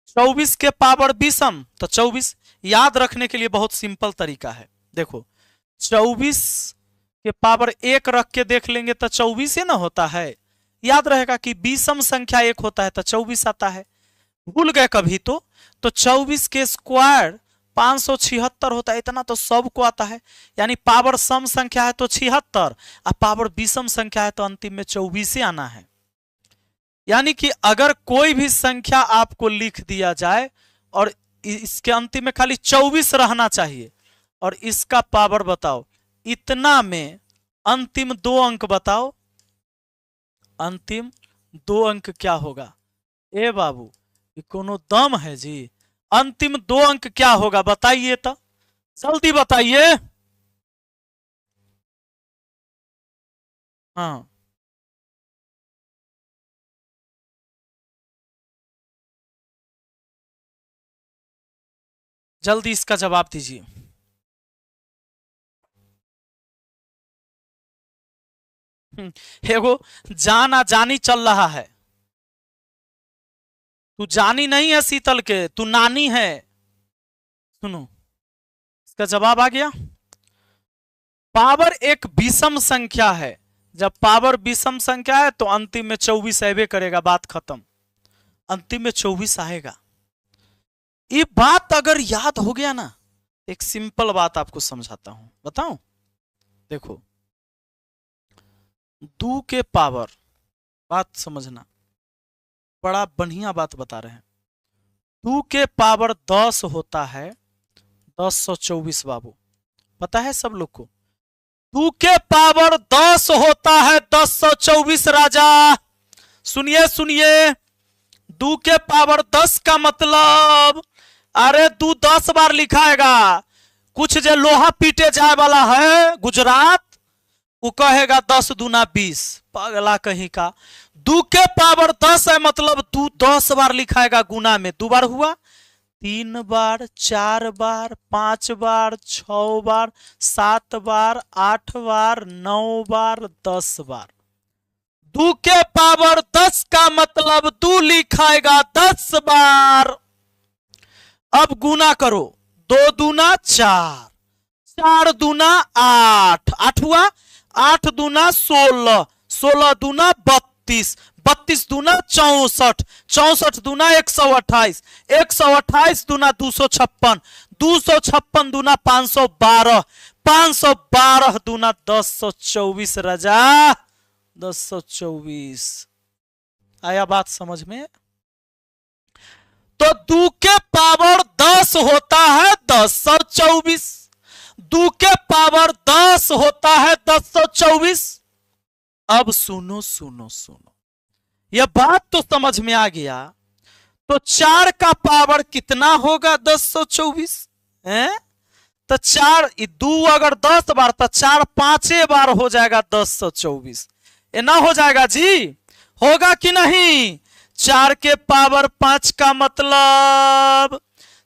A: 24 के पावर 20 तो 24। याद रखने के लिए बहुत सिंपल तरीका है। देखो 24 के पावर 1 रख के देख लेंगे तो 24 ही ना होता है। याद रहेगा कि 20 संख्या 1 होता है तो 24 आता है। भूल गए कभी तो 24 के स्क्वायर 576 होता है, इतना तो सबको आता है। यानी पावर सम संख्या है तो 76 और पावर 20 संख्या है तो अंतिम में 24 ही आना है। यानी कि अगर कोई भी संख्या आपको लिख दिया जाए और इसके अंतिम में खाली 24 रहना चाहिए और इसका पावर बताओ, इतना में अंतिम 2 अंक बताओ, अंतिम 2 अंक क्या होगा? ए बाबू ये कोनो दम है जी? अंतिम 2 अंक क्या होगा बताइए तो, जल्दी बताइए। हाँ जल्दी इसका जवाब दीजिए। एगो जाना जानी चल रहा है। तू जानी नहीं है शीतल के, तू नानी है। सुनो इसका जवाब आ गया। पावर एक विषम संख्या है। जब पावर विषम संख्या है तो अंतिम में 24 आवे करेगा, बात खत्म। अंतिम में 24 आएगा। ये बात अगर याद हो गया ना, एक सिंपल बात आपको समझाता हूं, बताऊं? देखो 2 के पावर, बात समझना, बड़ा बढ़िया बात बता रहे हैं। 2 के पावर 10 होता है 1024 बाबू, पता है सब लोग को? 2 के पावर 10 होता है 1024 राजा। सुनिए सुनिए, 2 के पावर 10 का मतलब, अरे 2 10 बार लिखाएगा। कुछ जो लोहा पीटे जाए वाला है गुजरात, वो कहेगा 10 दूना 20, पगला कहीं का। 2 के पावर 10 है मतलब 2 10 बार लिखाएगा गुना में। 2 बार हुआ, 3 बार, 4 बार, 5 बार, 6 बार, 7 बार, 8 बार, 9 बार, 10 बार। 2 के पावर 10 का मतलब 2 लिखाएगा 10 बार। अब गुना करो, 2 दूना 4, 4 दूना 8, 8 हुआ, 8 दूना 16, 16 दूना 32, 32 दूना 64, 64 दूना 128, 128 दूना 256, 256 दूना 512, 512 दूना 1024 राजा, 1024। आया बात समझ में? तो 2 के पावर 10 होता है 1024, 2 के पावर 10 होता है 1024। अब सुनो सुनो सुनो, यह बात तो समझ में आ गया। तो 4 का पावर कितना होगा 1024 है? तो 4 2 अगर 10 बार तो 4 5 बार हो जाएगा 1024। ये ना हो जाएगा जी? होगा कि नहीं? 4 के पावर 5 का मतलब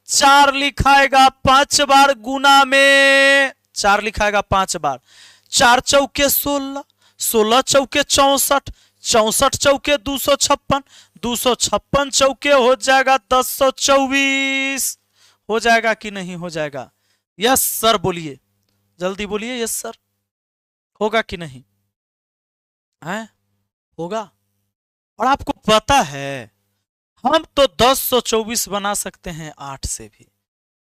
A: 4 लिखाएगा 5 बार गुना में, 4 लिखाएगा 5 बार। 4 चौके 16, 16 चौके 64, 64 चौके 256, 256 चौके हो जाएगा 1024। हो जाएगा कि नहीं हो जाएगा? यस सर बोलिए, जल्दी बोलिए यस सर। होगा कि नहीं है? होगा। और आपको पता है हम तो 1024 बना सकते हैं 8 से भी।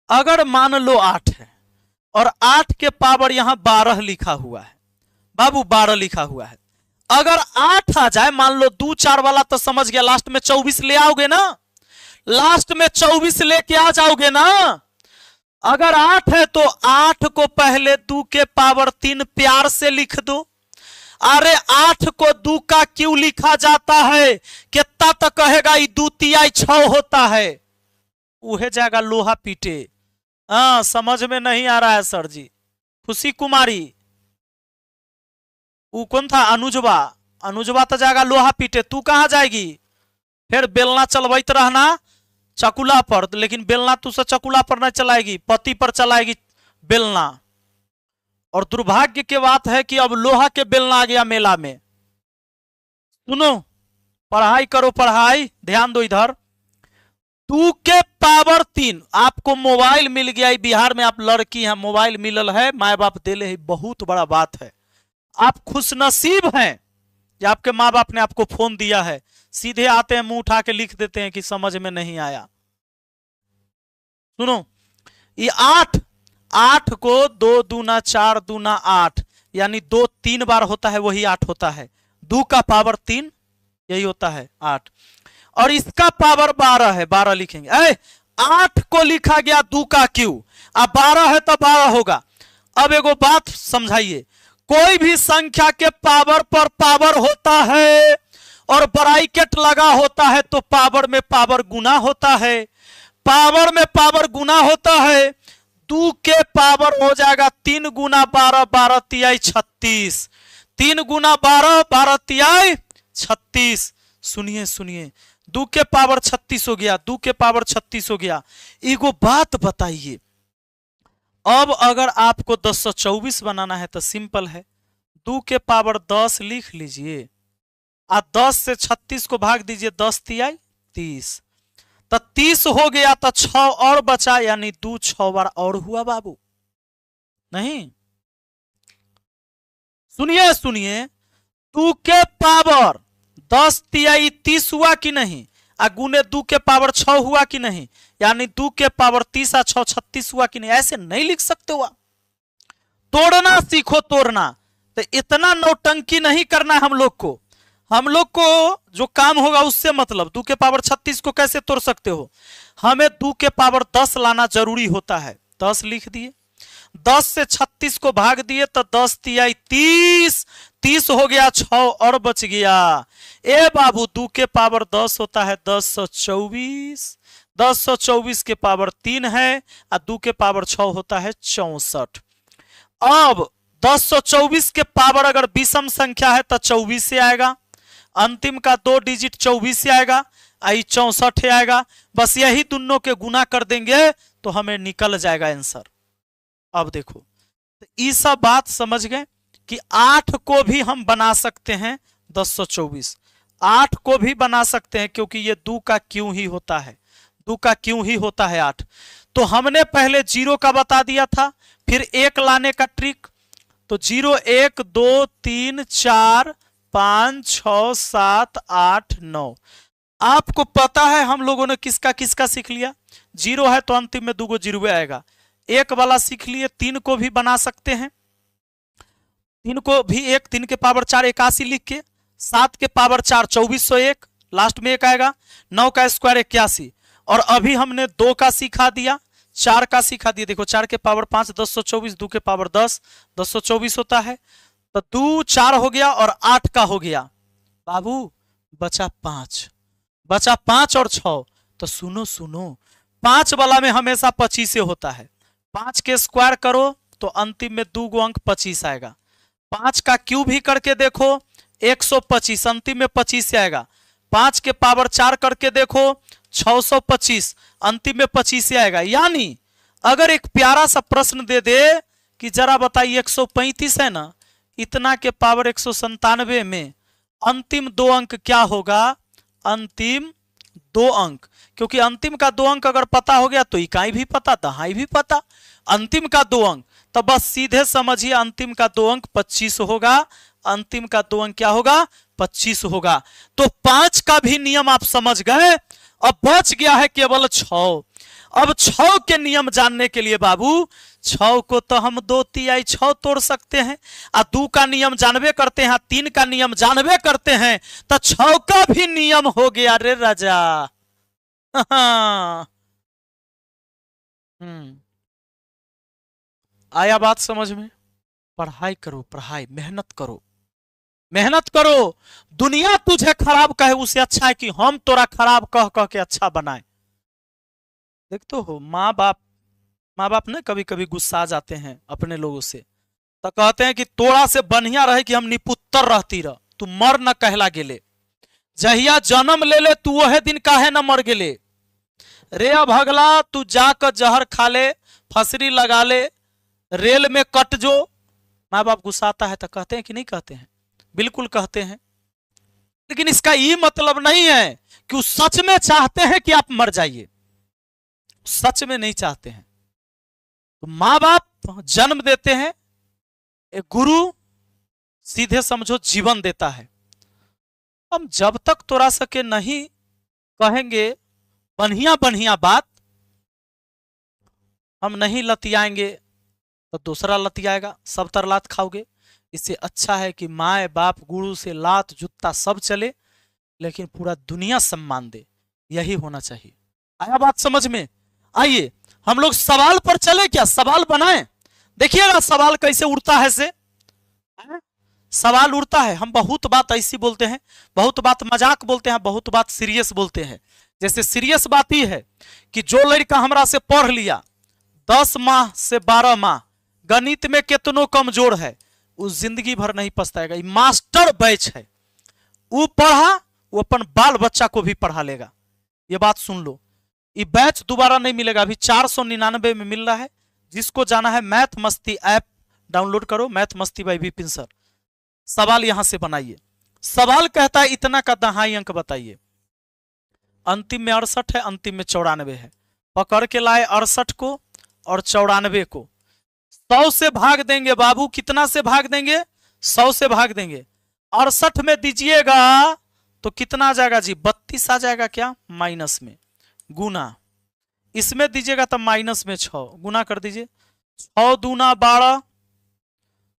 A: अगर मान लो 8 है और 8 के पावर यहां 12 लिखा हुआ है बाबू, 12 लिखा हुआ है, अगर 8 आ जाए, मान लो 2 4 वाला तो समझ गया, लास्ट में 24 ले आओगे ना, लास्ट में 24 लेके आ जाओगे ना। अगर 8 है तो 8 को पहले 2 के पावर 3 प्यार से लिख दो। अरे 8 को 2 का क्यों लिखा जाता है, कितना तो कहेगा 2 तिहाई 6 होता है, उहे जाएगा लोहा पीटे। हाँ, समझ में नहीं आ रहा है सर जी। खुशी कुमारी, वो कौन था, अनुजवा, अनुजवा तो जाएगा लोहा पीटे, तू कहां जाएगी? फिर बेलना चलवाते रहना चकुला पर, लेकिन बेलना तू से चकुला पर नहीं चलाएगी, पति पर चलाएगी बेलना। और दुर्भाग्य की बात है कि अब लोहा के बेलना आ गया मेला में। सुनो, पढ़ाई करो पढ़ाई, ध्यान दो इधर। 2 के पावर 3, आपको मोबाइल मिल गया, बिहार में आप लड़की हैं, मोबाइल मिलल है, माए बाप देले है, बहुत बड़ा बात है। आप खुशनसीब हैं कि आपके माँ बाप ने आपको फोन दिया है। सीधे आते हैं, मुंह उठा के लिख देते हैं कि समझ में नहीं आया। सुनो, ये 8 को 2 दूना 4 दूना 8, यानी 2 3 बार होता है, वही 8 होता है। 2 का पावर 3 यही होता है 8, और इसका पावर 12 है, 12 लिखेंगे। 8 को लिखा गया 2 का क्यों, अब 12 है तो 12 होगा। अब एगो बात समझाइए, कोई भी संख्या के पावर पर पावर होता है और ब्रैकेट लगा होता है तो पावर में पावर गुना होता है, पावर में पावर गुना होता है। 2 के पावर हो जाएगा 3 गुना 12, 12 तिहाई 36, 3 गुना 12, 12 तिहाई 36। सुनिए सुनिए, 2 के पावर 36 हो गया, 2 के पावर 36 हो गया। एगो बात बताइए, अब अगर आपको 1024 बनाना है तो सिंपल है, 2 के पावर 10 लिख लीजिए, और 10 से 36 को भाग दीजिए, 10 तिहाई 30, तो 30 हो गया, तो 6 और बचा, यानी 2 6 बार और हुआ बाबू। नहीं, सुनिए सुनिए, 2 के पावर 10 तिहाई 30 हुआ कि नहीं, आ गुने 2 के पावर 6 हुआ कि नहीं, यानी 2 के पावर 30 आ 6 36 हुआ कि नहीं। ऐसे नहीं लिख सकते हो आप, तोड़ना सीखो, तोड़ना। तो इतना नौटंकी नहीं करना है हम लोग को जो काम होगा उससे मतलब। 2 के पावर 36 को कैसे तोड़ सकते हो, हमें 2 के पावर 10 लाना जरूरी होता है। 10 लिख दिए, 10 से 36 को भाग दिए तो 10 तिहाई 30, 30 हो गया, 6 और बच गया। ए बाबू, 2 के पावर 10 होता है 1024, 1024 के पावर 3 है, और 2 के पावर 6 होता है 64। अब 1024 के पावर अगर विषम संख्या है तो 24 से आएगा, अंतिम का 2 डिजिट 24 से आएगा, आई 64 आएगा। बस यही दोनों के गुना कर देंगे तो हमें निकल जाएगा आंसर। अब देखो, तो ये सब बात समझ गए कि 8 को भी हम बना सकते हैं 1024, 8 को भी बना सकते हैं, क्योंकि ये 2 का क्यों ही होता है, 2 का क्यों ही होता है 8। तो हमने पहले 0 का बता दिया था, फिर 1 लाने का ट्रिक, तो 0 1 2 3 4 5 6 7 8 9। आपको पता है हम लोगों ने किसका किसका सीख लिया। 0 है तो अंतिम में 2 गो 0 आएगा। 1 वाला सीख लिए, 3 को भी बना सकते हैं, 3 को भी 1, 3 के पावर 4 81 लिख के, 7 के पावर 4 2401, लास्ट में 1 आएगा, 9 का स्क्वायर 81, और अभी हमने 2 का सिखा दिया, 4 का सिखा दिया। देखो 4 के पावर 5 1024, 2 के पावर 10 1024 होता है, तो 2 4 हो गया और 8 का हो गया बाबू, बचा 5, बचा 5 और 6। तो सुनो सुनो, 5 वाला में हमेशा 25 से होता है, 5 के स्क्वायर करो तो अंतिम में 2 गो अंक 25 आएगा। 5 का क्यूब भी करके देखो 125, अंतिम में 25 से आएगा। 5 के पावर 4 करके देखो 625, अंतिम में 25 से आएगा। यानी अगर एक प्यारा सा प्रश्न दे दे कि जरा बताइए 135 है ना, इतना के पावर 197 में अंतिम 2 अंक क्या होगा, अंतिम 2 अंक, क्योंकि अंतिम का 2 अंक अगर पता हो गया तो इकाई भी पता, दहाई भी पता। अंतिम का 2 अंक, तो बस सीधे समझिए अंतिम का 2 अंक 25 होगा, अंतिम का 2 अंक क्या होगा, 25 होगा। तो 5 का भी नियम आप समझ गए। अब बच गया है केवल 6। अब 6 के नियम जानने के लिए बाबू 6 को तो हम 2 तिहाई 6 तोड़ सकते हैं, और 2 का नियम जानबे करते हैं, 3 का नियम जानबे करते हैं, तो 6 का भी नियम हो गया रे राजा। आया बात समझ में? पढ़ाई करो, पढ़ाई, मेहनत करो, मेहनत करो। दुनिया तुझे खराब कहे उससे अच्छा है कि हम तोरा खराब कह कह के अच्छा बनाए। देखते हो माँ बाप ने कभी कभी गुस्सा जाते हैं अपने लोगों से, तो कहते हैं कि तोरा से बढ़िया रहे कि हम निपुत्तर रहती रह, तू मर न कहला गेले, जहिया जन्म ले ले तू वह दिन काहे न मर गेले, रे भगला तू जाकर जहर खा ले, फसरी लगा ले, रेल में कट जो। माँ बाप गुस्साता है तो कहते हैं कि नहीं कहते हैं? बिल्कुल कहते हैं। लेकिन इसका ये मतलब नहीं है कि वो सच में चाहते हैं कि आप मर जाइए, सच में नहीं चाहते हैं। तो माँ बाप जन्म देते हैं, एक गुरु सीधे समझो जीवन देता है। हम जब तक तोरा सके नहीं कहेंगे बढ़िया बढ़िया बात, हम नहीं लतियाएंगे तो दूसरा लतियाएगा, सब तरलात खाओगे। इससे अच्छा है कि माए बाप गुरु से लात जूता सब चले, लेकिन पूरा दुनिया सम्मान दे, यही होना चाहिए। आया बात समझ में? आइए हम लोग सवाल पर चले, क्या सवाल बनाएं? देखिएगा सवाल कैसे उड़ता है से, सवाल उड़ता है। हम बहुत बात ऐसी बोलते हैं, बहुत बात मजाक बोलते हैं, बहुत बात सीरियस बोलते हैं। जैसे सीरियस बात ही है कि जो लड़का हमरा से पढ़ लिया 10 माह से 12 माह, गणित में कितनो कमजोर है, उस जिंदगी भर नहीं पछताएगा। ये मास्टर बैच है, वो पढ़ा वो अपन बाल बच्चा को भी पढ़ा लेगा। ये बात सुन लो, ये बैच दोबारा नहीं मिलेगा। अभी 499 में मिल रहा है। जिसको जाना है मैथ मस्ती ऐप डाउनलोड करो, मैथ मस्ती बाई विपिन सर। सवाल यहां से बनाइए। सवाल कहता है इतना का दहाई अंक बताइए। अंतिम में 68 है, अंतिम में 94 है। पकड़ के लाए 68 को और 94 को, 100 से भाग देंगे बाबू। कितना से भाग देंगे? 100 से भाग देंगे। 68 में दीजिएगा तो कितना आ जाएगा जी? 32 आ जाएगा। क्या? माइनस में गुना, इसमें दीजिएगा तो माइनस में 6 गुना कर दीजिए। 6 दूना 12,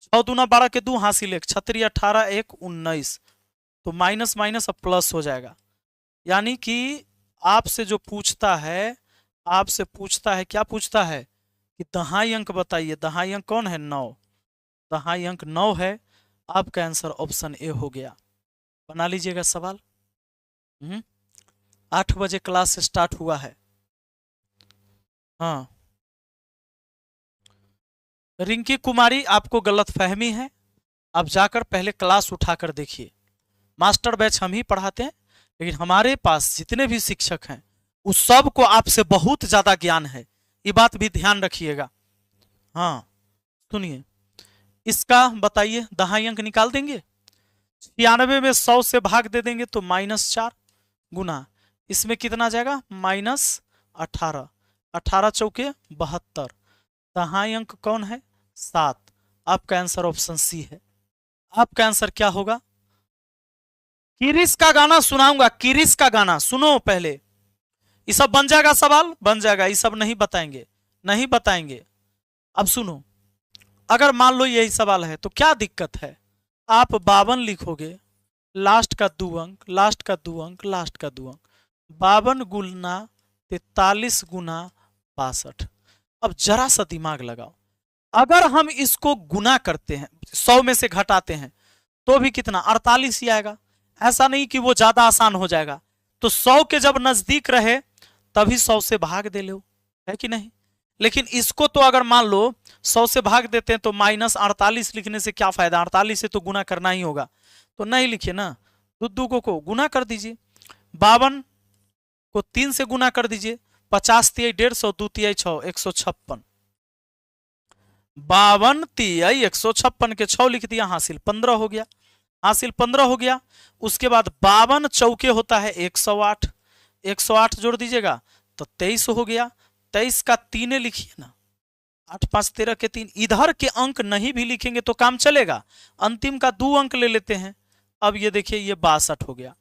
A: 6 दूना 12 के 2 हासिल 1, 36 18 1 19, तो माइनस माइनस अब प्लस हो जाएगा। यानी कि आपसे जो पूछता है, आपसे पूछता है, क्या पूछता है कि दहाई अंक बताइए। दहाई अंक कौन है? 9। दहाई अंक 9 है। आपका आंसर ऑप्शन ए हो गया। बना लीजिएगा सवाल। 8 बजे क्लास स्टार्ट हुआ है। हाँ रिंकी कुमारी, आपको गलत फहमी है। आप जाकर पहले क्लास उठाकर देखिए। मास्टर बैच हम ही पढ़ाते हैं, लेकिन हमारे पास जितने भी शिक्षक हैं उस सब को आपसे बहुत ज्यादा ज्ञान है। ये बात भी ध्यान रखिएगा। हाँ सुनिए, इसका बताइए। दहाई अंक निकाल देंगे। 96 में 100 से भाग दे देंगे तो -4 गुना, इसमें कितना आ जाएगा? -18, 18 चौके 72। दहाई अंक कौन है? 7। आपका आंसर ऑप्शन सी है। आपका आंसर क्या होगा? किरिस का गाना सुनाऊंगा, किरिस का गाना सुनो पहले। ये सब बन जाएगा, सवाल बन जाएगा। ये सब नहीं बताएंगे, नहीं बताएंगे। अब सुनो, अगर मान लो यही सवाल है तो क्या दिक्कत है? आप 52 लिखोगे, लास्ट का 2 अंक, लास्ट का 2 अंक, लास्ट का 2 अंक। 52 गुना 43 गुना 62। अब जरा सा दिमाग लगाओ, अगर हम इसको गुना करते हैं, 100 में से घटाते हैं, तो भी कितना? 48 ही आएगा। ऐसा नहीं कि वो ज्यादा आसान हो जाएगा। तो 100 के जब नजदीक रहे तभी 100 से भाग दे लो, है कि नहीं? लेकिन इसको तो अगर मान लो 100 से भाग देते हैं तो -48 लिखने से क्या फायदा? 48 से तो गुना करना ही होगा, तो नहीं लिखिए ना। दो को गुना कर दीजिए। 52 को 3 से गुना कर दीजिए। 50 तिहाई 150, 2 तिहाई 6, 156। 52 तिहाई 156 के 6 लिख दिया, हासिल 15 हो गया। हासिल 15 हो गया। उसके बाद 52 चौके होता है 108, 108 जोड़ दीजिएगा तो 23 हो गया। 23 का 3 लिखिए ना, 8 5 13 के 3। इधर के अंक नहीं भी लिखेंगे तो काम चलेगा। अंतिम का 2 अंक ले लेते हैं। अब ये देखिए, ये 62 हो गया।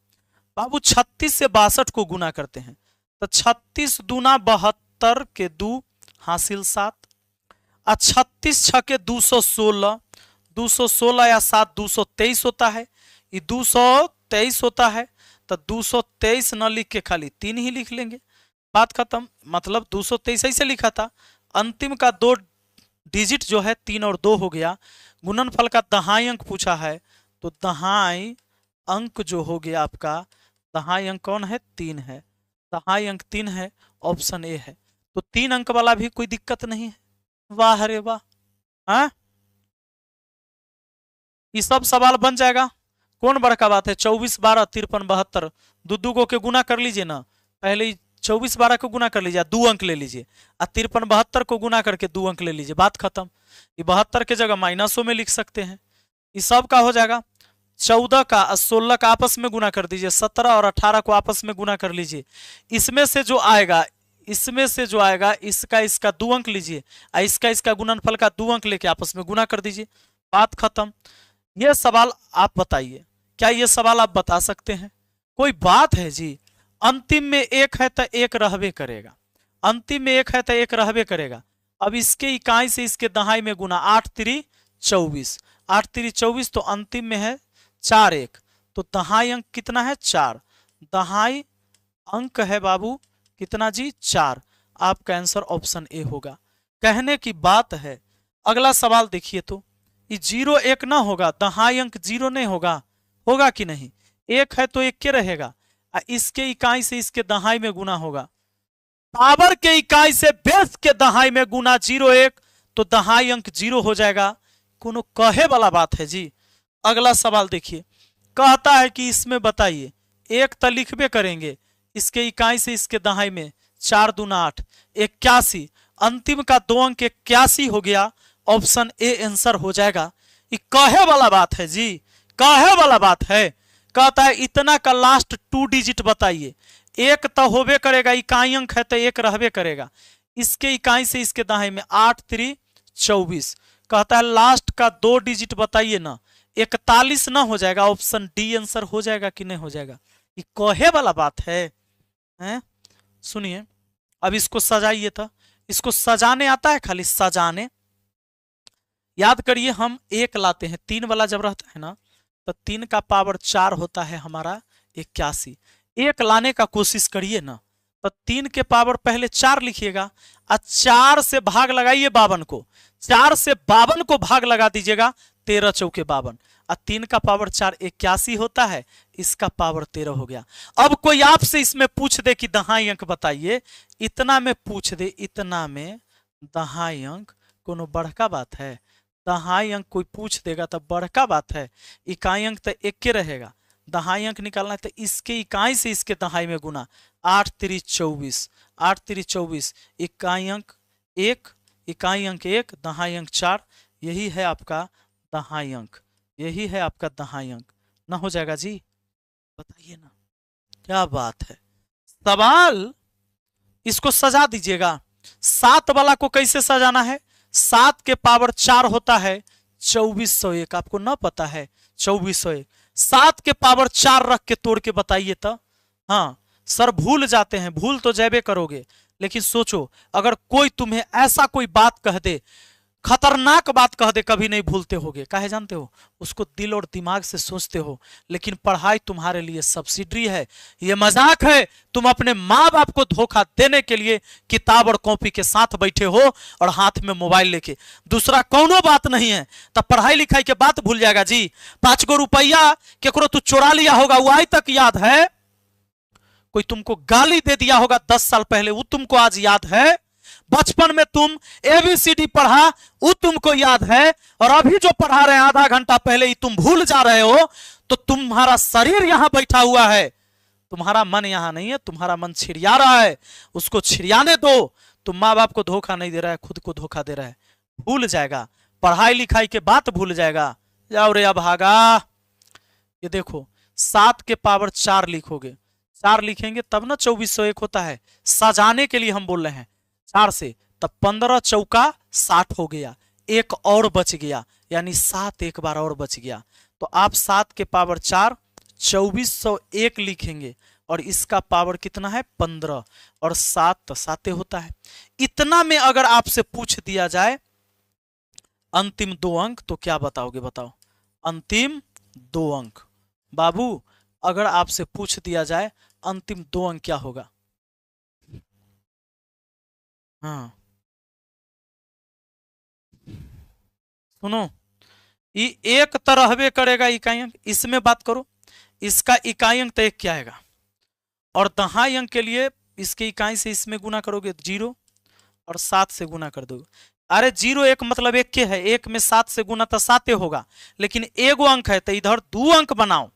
A: बाबू 36 से 62 को गुना करते हैं तो 36 दूना 72 के 2 हासिल 7, 36 छके 216, 216 या 7 223 होता है, ये 223 होता है। तो 223 न लिख के खाली 3 ही लिख लेंगे, बात खत्म। मतलब 223 ऐसे लिखा था, अंतिम का 2 डिजिट जो है 3 और 2 हो गया। गुणनफल का दहाई अंक पूछा है, तो दहाई अंक जो हो गया आपका, दहाई अंक कौन है? 3 है, दहाई अंक 3 है, ऑप्शन ए है। तो 3 अंक वाला भी कोई दिक्कत नहीं है। वाह रे वाह, हाँ ये सब सवाल बन जाएगा। कौन बड़का बात है? 24 12 53 72 दो को के गुना कर लीजिए ना, पहले 24 12 को गुना कर लीजिए, 2 अंक ले लीजिए, और 53 72 को गुना करके 2 अंक ले लीजिए, बात खत्म। ये 72 के जगह माइनसों में लिख सकते हैं। ये सब का हो जाएगा। 14 का 16 का आपस में गुना कर दीजिए, 17 और 18 को आपस में गुना कर लीजिए। इसमें से जो आएगा, इसमें से जो आएगा, इसका इसका 2 अंक लीजिए, और इसका इसका गुणनफल का 2 अंक लेके आपस में गुना कर दीजिए, बात खत्म। यह सवाल आप बताइए, क्या ये सवाल आप बता सकते हैं? कोई बात है जी? अंतिम में 1 है तो 1 रहबे करेगा, अंतिम में 1 है तो 1 रहबे करेगा। अब इसके इकाई से इसके दहाई में गुना, 8 3 24, 8 3 24, तो अंतिम में है 4 1, तो दहाई अंक कितना है? 4। दहाई अंक है बाबू कितना जी? 4। आपका आंसर ऑप्शन ए होगा। कहने की बात है। अगला सवाल देखिए, तो ये 0 1 ना होगा, दहाई अंक 0 नहीं होगा, होगा कि नहीं? 1 है तो 1 के रहेगा, इसके इकाई से इसके दहाई में गुना होगा। पावर के इकाई से बेस के दहाई में गुना 0 1, तो दहाई अंक 0 हो जाएगा। कोनो कहे वाला बात है जी? अगला सवाल देखिए, कहता है कि इसमें बताइए, 1 तो लिखबे करेंगे, इसके इकाई से इसके दहाई में 4 दूना 8, 81, अंतिम का 2 अंक 81 हो गया, ऑप्शन ए आंसर हो जाएगा। ये कहे वाला बात है जी, कहे वाला बात है। कहता है इतना का लास्ट 2 डिजिट बताइए, 1 तो होबे करेगा, इकाई अंक है तो 1 रहबे करेगा, इसके इकाई से इसके दहाई में 8 3 24, कहता है लास्ट का 2 डिजिट बताइए ना, 41 ना हो जाएगा? ऑप्शन डी आंसर हो जाएगा कि नहीं हो जाएगा? ये कहे वाला बात है, हैं? सुनिए, अब इसको सजाइए, तो इसको सजाने आता है, खाली सजाने। याद करिए, हम 1 लाते हैं, 3 वाला जब रहता है ना, तो 3 का पावर 4 होता है हमारा 81। 1 लाने का कोशिश करिए ना, तो 3 के पावर पहले 4 लिखिएगा, और 4 से भाग लगाइए 52 को, 4 से 52 को भाग लगा दीजिएगा, 13 चौके 52, और 3 का पावर 4 81 होता है, इसका पावर 13 हो गया। अब कोई आपसे इसमें पूछ दे कि दहाई अंक बताइए, इतना में पूछ दे, इतना में दहाई अंक, कोनो बड़का बात है? दहाई अंक कोई पूछ देगा तो बड़का बात है? इकाई अंक तो 1 के रहेगा, दहाई अंक निकालना है तो इसके इकाई से इसके दहाई में गुना, 8 3 24, 8 3 24, इकाई अंक 1, इकाई अंक 1, दहाई अंक 4, यही है आपका दहाई अंक, यही है आपका दहाई अंक। ना हो जाएगा जी? बताइए ना, क्या बात है? सवाल इसको सजा दीजिएगा। 7 वाला को कैसे सजाना है? 7 के पावर 4 होता है 2401, आपको ना पता है? 2401, 7 के पावर 4 रख के तोड़ के बताइए तो। हाँ सर, भूल जाते हैं, भूल तो जैबे करोगे, लेकिन सोचो, अगर कोई तुम्हें ऐसा कोई बात कह दे, खतरनाक बात कह दे, कभी नहीं भूलते होगे, काहे जानते हो? उसको दिल और दिमाग से सोचते हो। लेकिन पढ़ाई तुम्हारे लिए सब्सिडी है, ये मजाक है। तुम अपने माँ बाप को धोखा देने के लिए किताब और कॉपी के साथ बैठे हो और हाथ में मोबाइल लेके, दूसरा कोनो बात नहीं है। तब पढ़ाई लिखाई के बात भूल जाएगा जी। 5 गो रुपया केकरो तू चुरा लिया होगा, वो आज तक याद है। कोई तुमको गाली दे दिया होगा 10 साल पहले, वो तुमको आज याद है। बचपन में तुम ABCD पढ़ा, वो तुमको याद है। और अभी जो पढ़ा रहे हैं आधा घंटा पहले ही तुम भूल जा रहे हो। तो तुम्हारा शरीर यहां बैठा हुआ है, तुम्हारा मन यहां नहीं है। तुम्हारा मन छिड़िया रहा है, उसको छिड़ियाने दो। तुम माँ बाप को धोखा नहीं दे रहा है, खुद को धोखा दे रहा है। भूल जाएगा, पढ़ाई लिखाई के बात भूल जाएगा। जाओ रे अभागा। ये देखो, 7 के पावर 4 लिखोगे, 4 लिखेंगे तब ना 2401 होता है। सजाने के लिए हम बोल रहे हैं 4 से, तब 15 चौका 60 हो गया, एक और बच गया, यानी 7 एक बार और बच गया। तो आप 7 के पावर 4 2401 लिखेंगे, और इसका पावर कितना है 15 और 7 साते होता है। इतना में अगर आपसे पूछ दिया जाए अंतिम 2 अंक तो क्या बताओगे? बताओ अंतिम 2 अंक। बाबू अगर आपसे पूछ दिया जाए अंतिम 2 अंक क्या होगा? हाँ सुनो, ये एक तरहवे करेगा इकाई अंक, इसमें बात करो इसका इकाई अंक तो एक क्या आएगा और दहाई अंक के लिए इसके इकाई से इसमें गुना करोगे 0 और 7 से गुना कर दोगे। अरे 0 1 मतलब एक के है, एक में 7 से गुना तो 7 होगा, लेकिन एगो अंक है तो इधर 2 अंक बनाओ,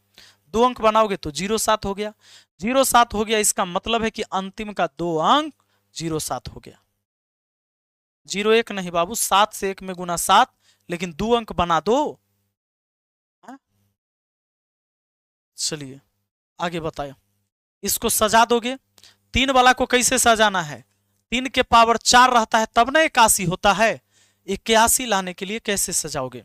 A: 2 अंक बनाओगे तो 0 7 हो गया, 0 7 हो गया। इसका मतलब है कि अंतिम का 2 अंक 0 7 हो गया। 0 1 नहीं बाबू, 7 से 1 में गुना 7, लेकिन 2 अंक बना दो। चलिए आगे बताओ, इसको सजा दोगे। 3 वाला को कैसे सजाना है? 3 के पावर 4 रहता है तब ना 81 होता है, 81 लाने के लिए कैसे सजाओगे?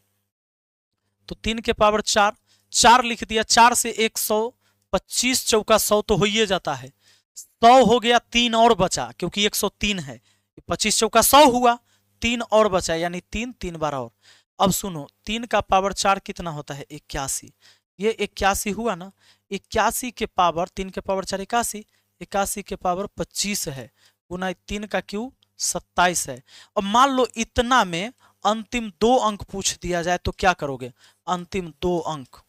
A: तो 3 के पावर 4, 4 लिख दिया, 4 से 100, 25 चौका 100 तो हो ही जाता है, 100 हो गया, 3 और बचा क्योंकि 103 है, 25 चौका 100 हुआ, 3 और बचा यानी 3 3 बार और। अब सुनो 3 का पावर 4 कितना होता है? 81। ये 81 हुआ ना, 81 के पावर 3 के पावर 4 81, 81 के पावर 25 है, गुना 3 का क्यू 27 है। और मान लो इतना में अंतिम 2 अंक पूछ दिया जाए तो क्या करोगे? अंतिम 2 अंक,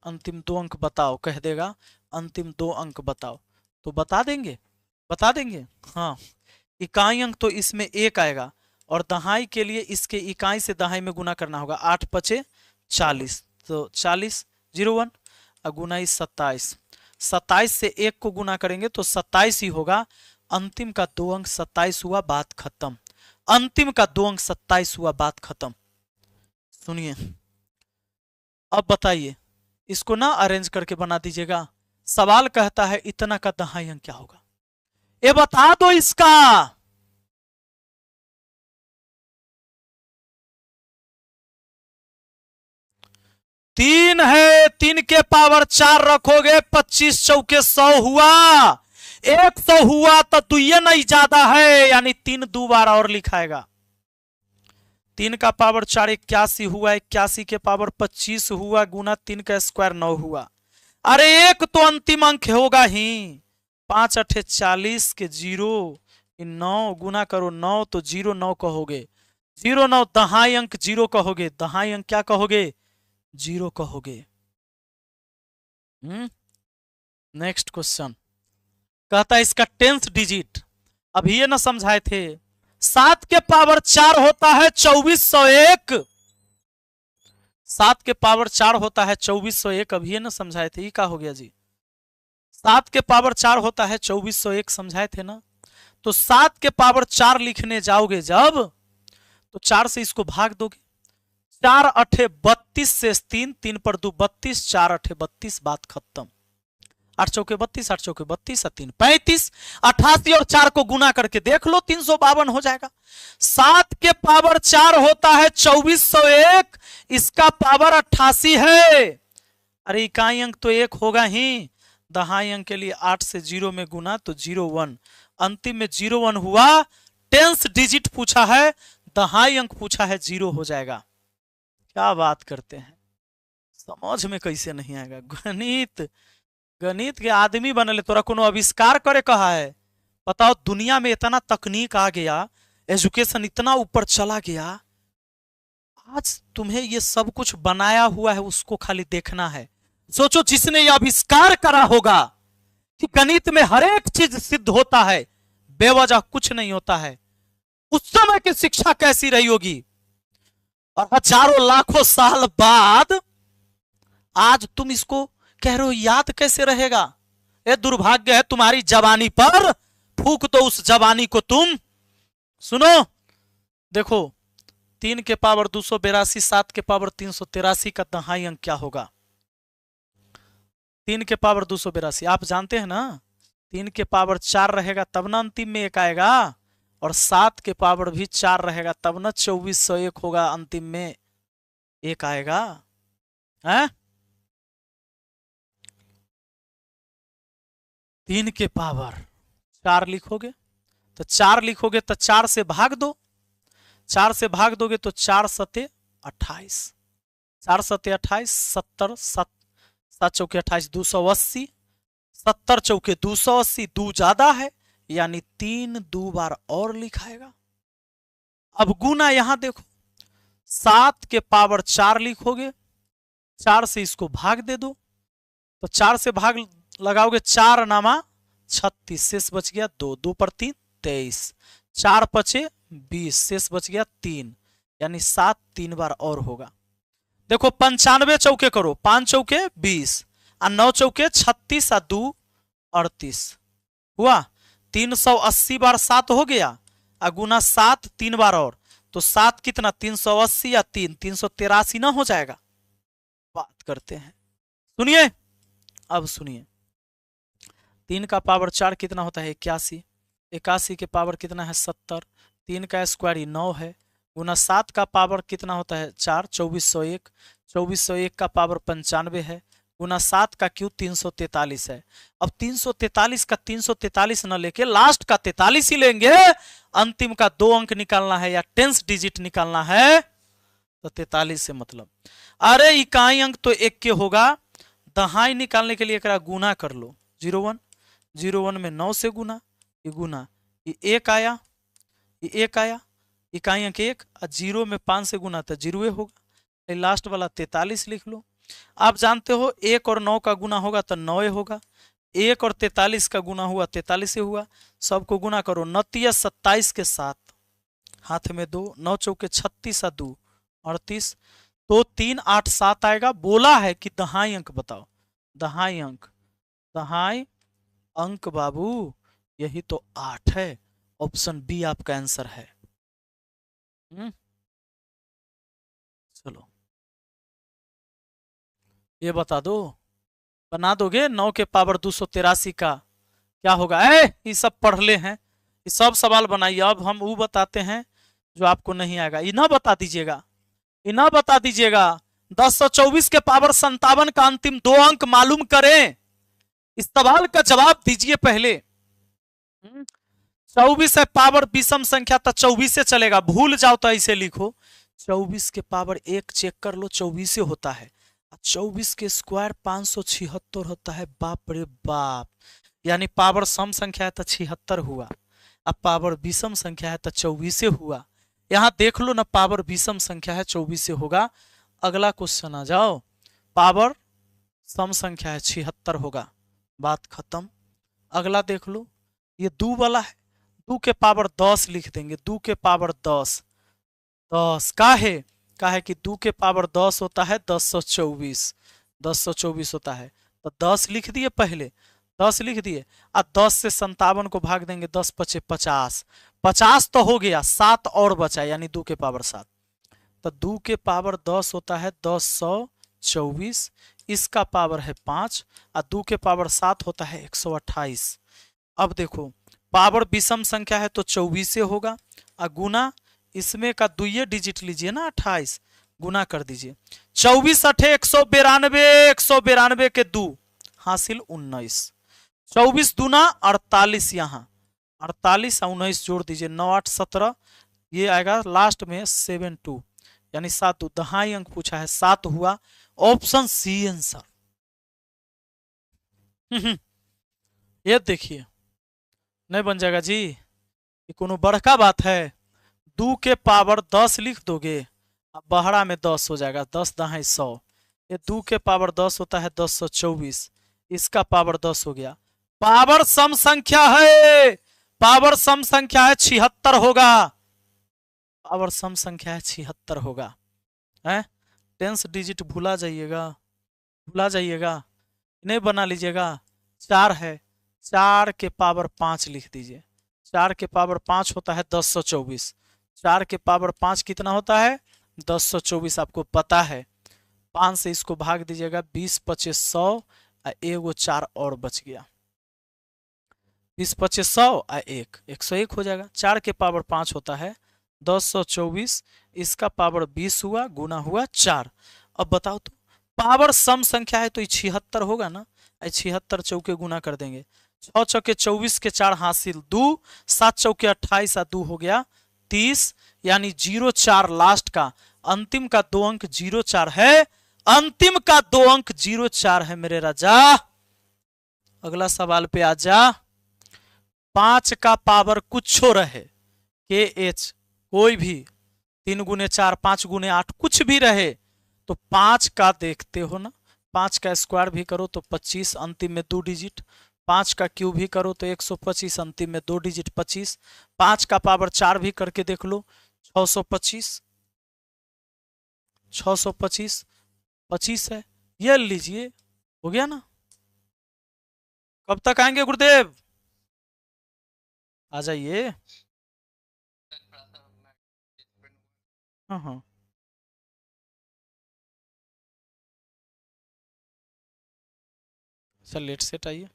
A: अंतिम 2 अंक बताओ, कह देगा अंतिम 2 अंक बताओ तो बता देंगे, बता देंगे। हाँ इकाई अंक तो इसमें 1 आएगा और दहाई के लिए इसके इकाई से दहाई में गुना करना होगा, 8 पचे 40, तो 40 01 गुना 27, 27 से 1 को गुना करेंगे तो 27 ही होगा। अंतिम का 2 अंक 27 हुआ, बात खत्म। अंतिम का 2 अंक 27 हुआ, बात खत्म। सुनिए अब बताइए, इसको ना अरेंज करके बना दीजिएगा। सवाल कहता है इतना का दहाई अंक क्या होगा? ये बता दो इसका। 3 है, 3 के पावर 4 रखोगे, 25 चौके 100 हुआ, 100 हुआ तो दुइये नहीं ज्यादा है यानी 3 2 बार और लिखाएगा। 3 का पावर 4 81 हुआ, 81 के पावर 25 हुआ, गुना 3 का स्क्वायर 9 हुआ। अरे एक तो अंतिम अंक होगा ही, 5 8 40 के 0 9 गुना करो 9 तो 0 9 कहोगे, 0 9 दहाई अंक 0 कहोगे, दहाई अंक क्या कहोगे? 0 कहोगे। नेक्स्ट क्वेश्चन कहता है इसका 10th डिजिट, अभी ये ना समझाए थे, 7 के पावर 4 होता है 2401, 7 के पावर 4 होता है 2401, अभी ये ना समझाए थे, ये क्या हो गया जी? 7 के पावर 4 होता है 2401 समझाए थे ना, तो 7 के पावर 4 लिखने जाओगे जब तो 4 से इसको भाग दोगे, 4 अठे 32 से 3 3 पर 2 32, 4 अठे 32, बात खत्म। 8 चौके 32, 8 चौके 32 और 3 35, 88 और 4 को गुना करके देख लो 352 हो जाएगा। 7 के पावर 4 होता है 2401, इसका पावर 88 है। अरे इकाई अंक तो 1 होगा ही, दहाई अंक के लिए 8 से 0 में गुना तो 01, अंतिम में 01 हुआ। 10th डिजिट पूछा है, दहाई अंक पूछा है, 0 हो जाएगा। क्या बात करते हैं, समझ में कैसे नहीं आएगा? गणित, गणित के आदमी बनले, तोरा कोनो आविष्कार करे कहा है? बताओ दुनिया में इतना तकनीक आ गया, एजुकेशन इतना ऊपर चला गया, आज तुम्हें ये सब कुछ बनाया हुआ है, उसको खाली देखना है। सोचो जिसने ये आविष्कार करा होगा कि गणित में हर एक चीज सिद्ध होता है, बेवजह कुछ नहीं होता है, उस समय की शिक्षा कैसी रही होगी, और हजारों लाखों साल बाद आज तुम इसको कह रहे हो याद कैसे रहेगा? ये दुर्भाग्य है तुम्हारी जवानी पर, फूक दो उस जवानी को तुम। सुनो देखो, 3 के पावर 282, 7 के पावर 383 का दहाई अंक क्या होगा? 3 के पावर 282 आप जानते हैं ना, 3 के पावर 4 रहेगा तब ना अंतिम में 1 आएगा, और 7 के पावर भी 4 रहेगा तब ना 2401 होगा, अंतिम में 1 आएगा है। 3 के पावर 4 लिखोगे तो 4 लिखोगे तो 4 से भाग दो, 4 से भाग दोगे तो 4 सते 28, 4 सते 28, 70, 7 चौके 28, 280, 70 चौके 280, 2 ज्यादा है यानी 3 2 बार और लिखाएगा। अब गुना यहां देखो, 7 के पावर 4 लिखोगे, 4 से इसको भाग दे दो तो 4 से भाग लगाओगे, 4 नामा 36, शेष बच गया 2, 2 पर 3 23, 4 पचे 20, शेष बच गया 3 यानी 7 3 बार और होगा। देखो 95 चौके करो, 5 चौके 20 और 9 चौके 36 और 2 38 हुआ, 380 बार 7 हो गया और गुना 7 3 बार और तो 7 कितना 380 या 3 383 ना हो जाएगा। बात करते हैं, सुनिए अब सुनिए, 3 का पावर 4 कितना होता है 81, 81 के पावर कितना है 70, 3 का स्क्वायर 9 है, गुना 7 का पावर कितना होता है 4 2401, 2401 का पावर 95 है, गुना 7 का क्यू 343 है। अब 343 का 343 न लेके लास्ट का 43 ही लेंगे, अंतिम का 2 अंक निकालना है या 10 डिजिट निकालना है तो 43 से मतलब। अरे इकाई अंक तो 1 के होगा, दहाई निकालने के लिए गुना कर लो, 01, 01 में 9 से गुना, ये गुना ये 1 आया, ये 1 आया, इकाई अंक 1, और 0 में 5 से गुना तो 0 होगा, लास्ट वाला 43 लिख लो। आप जानते हो 1 और 9 का गुना होगा तो 9 होगा, 1 और 43 का गुना हुआ 43 से हुआ, सबको गुना करो, 29 27 के 7, हाथ में 2, 9 चौके 36 और 2 38, तो 3 8 7 आएगा। बोला है कि दहाई अंक बताओ, दहाई अंक, दहाई अंक बाबू यही तो 8 है, ऑप्शन बी आपका आंसर है। चलो ये बता दो, बना दोगे 9 के पावर 283 का क्या होगा? ये सब पढ़ ले हैं, ये सब सवाल बनाइए। अब हम वो बताते हैं जो आपको नहीं आएगा, ये ना बता दीजिएगा, ये ना बता दीजिएगा। 1024 के पावर 57 का अंतिम 2 अंक मालूम करें, इस सवाल का जवाब दीजिए पहले। 24 है पावर विषम संख्या तो 24 से चलेगा, भूल जाओ तो ऐसे लिखो 24 के पावर 1 चेक कर लो 24 से होता है, 24 के स्क्वायर 576 होता है। बाप रे बाप, यानी पावर सम संख्या है तो 76 हुआ, अब पावर विषम संख्या है तो 24 से हुआ। यहां देख लो ना, पावर विषम संख्या है 24 से होगा। अगला क्वेश्चन आ जाओ, पावर सम संख्या है 76 होगा, बात खत्म। अगला देख लो, ये 2 वाला है, 2 के पावर 10 लिख देंगे, 2 के पावर 10, 10 का है कि 2 के पावर 10 होता है 1024, 1024 होता है तो 10 लिख दिए, पहले 10 लिख दिए, और 10 से 57 को भाग देंगे, 10 पचे 50, 50 तो हो गया, 7 और बचा यानी 2 के पावर 7, तो 2 के पावर 10 होता है 1024, इसका पावर है 5 और 2 के पावर 7 होता है 128। अब देखो पावर विषम संख्या है तो 24 से होगा, और गुना इसमें का 2 डिजिट लीजिए ना 28, गुना कर दीजिए, 24 अठे 192, 192 के 2 हासिल 19, 24 दूना 48, यहाँ 48 और 19 जोड़ दीजिए, 9 8 17, ये आएगा लास्ट में 72 यानी 7, दहाई अंक पूछा है 7 हुआ, ऑप्शन सी आंसर। ये देखिए नहीं बन जाएगा जी, ये कोनो बड़का बात है। 2 के पावर 10 लिख दोगे, अब बहरा में 10 हो जाएगा, 10 दहाई 100, ये 2 के पावर 10 होता है 1024, इसका पावर 10 हो गया। पावर सम संख्या है, पावर सम संख्या है 76 होगा, पावर सम संख्या है 76 होगा, है 10 डिजिट भूला जाइएगा, भूला जाइएगा, नहीं बना लीजिएगा। 4 है, 4 के पावर 5 लिख दीजिए, 4 के पावर 5 होता है 1024, 4 के पावर 5 कितना होता है 1024, आपको पता है, 5 से इसको भाग दीजिएगा, 20 25 100, एगो 4 और बच गया, 20 25 100 और 1 101 हो जाएगा। 4 के पावर 5 होता है 1024, इसका पावर 20 हुआ, गुना हुआ 4। अब बताओ तो पावर सम संख्या है तो 76 होगा ना, 76 चौके गुना कर देंगे, 6 चौके 24 के 4 हासिल 2, 7 चौके 28 और 2 हो गया 30, यानी 04 लास्ट का, अंतिम का 2 अंक 04 है, अंतिम का 2 अंक 04 है मेरे राजा। अगला सवाल पे आ जा। 5 का पावर कुछ रहे, के एच कोई भी 3 गुने 4 5 गुने 8 कुछ भी रहे, तो 5 का देखते हो ना, 5 का स्क्वायर भी करो तो 25, अंतिम में 2 डिजिट, 5 का क्यूब भी करो तो 125, अंतिम में 2 डिजिट 25, 5 का पावर 4 भी करके देख लो 625, 625 25 है, ये लीजिए, हो गया ना। कब तक आएंगे गुरुदेव? आ जाइए। हाँ हाँ, अच्छा लेट सेट आइए।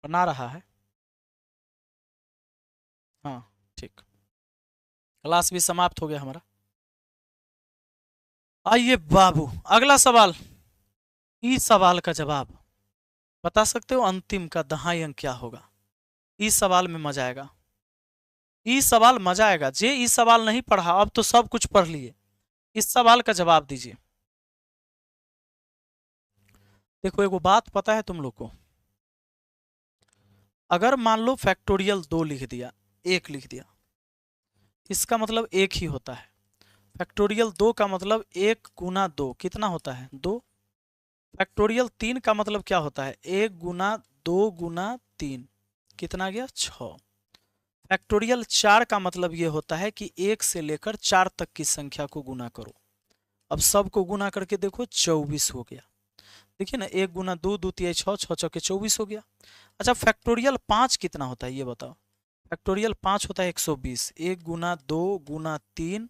A: बना रहा है, हाँ ठीक। क्लास भी समाप्त हो गया हमारा। आइए बाबू, अगला सवाल। इस सवाल का जवाब बता सकते हो? अंतिम का दहाई अंक क्या होगा? इस सवाल में मजा आएगा, इस सवाल मजा आएगा। जे इस सवाल नहीं पढ़ा, अब तो सब कुछ पढ़ लिए, इस सवाल का जवाब दीजिए। देखो एगो बात पता है तुम लोग को, अगर मान लो फैक्टोरियल 2 लिख दिया, 1 लिख दिया, इसका मतलब 1 ही होता है। फैक्टोरियल 2 का मतलब 1 गुना 2 कितना होता है? 2। फैक्टोरियल 3 का मतलब क्या होता है? 1 गुना 2 गुना 3 कितना गया? 6। फैक्टोरियल 4 का मतलब ये होता है कि 1 से लेकर 4 तक की संख्या को गुना करो। अब सबको गुना करके देखो, 24 हो गया। देखिए ना, 1 गुना 2 2 3 6 6 चौके 24 हो गया। अच्छा फैक्टोरियल 5 कितना होता है ये बताओ? फैक्टोरियल 5 होता है 120। 1 गुना 2 गुना 3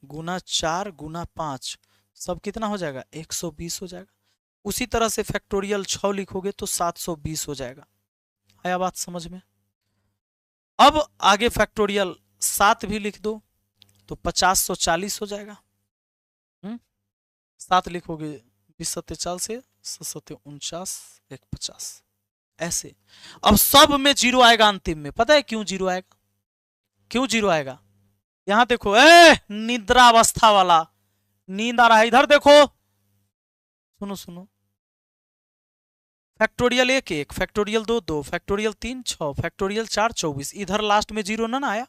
A: गुना 4 गुना 5 सब कितना हो जाएगा? 120 हो जाएगा। उसी तरह से फैक्टोरियल 6 लिखोगे तो 720 हो जाएगा। आया बात समझ में? अब आगे फैक्टोरियल 7 भी लिख दो तो 5040 हो जाएगा। 7 लिखोगे 20 सत्ते 40 से 7 49 150 ऐसे। अब सब में जीरो आएगा अंतिम में। पता है क्यों जीरो आएगा? क्यों जीरो आएगा? यहां देखो, निद्रावस्था वाला, नींद आ रहा है, इधर देखो, सुनो सुनो। फैक्टोरियल 1 1, फैक्टोरियल 2 2, फैक्टोरियल 3 6, फैक्टोरियल 4 24, इधर लास्ट में जीरो ना आया।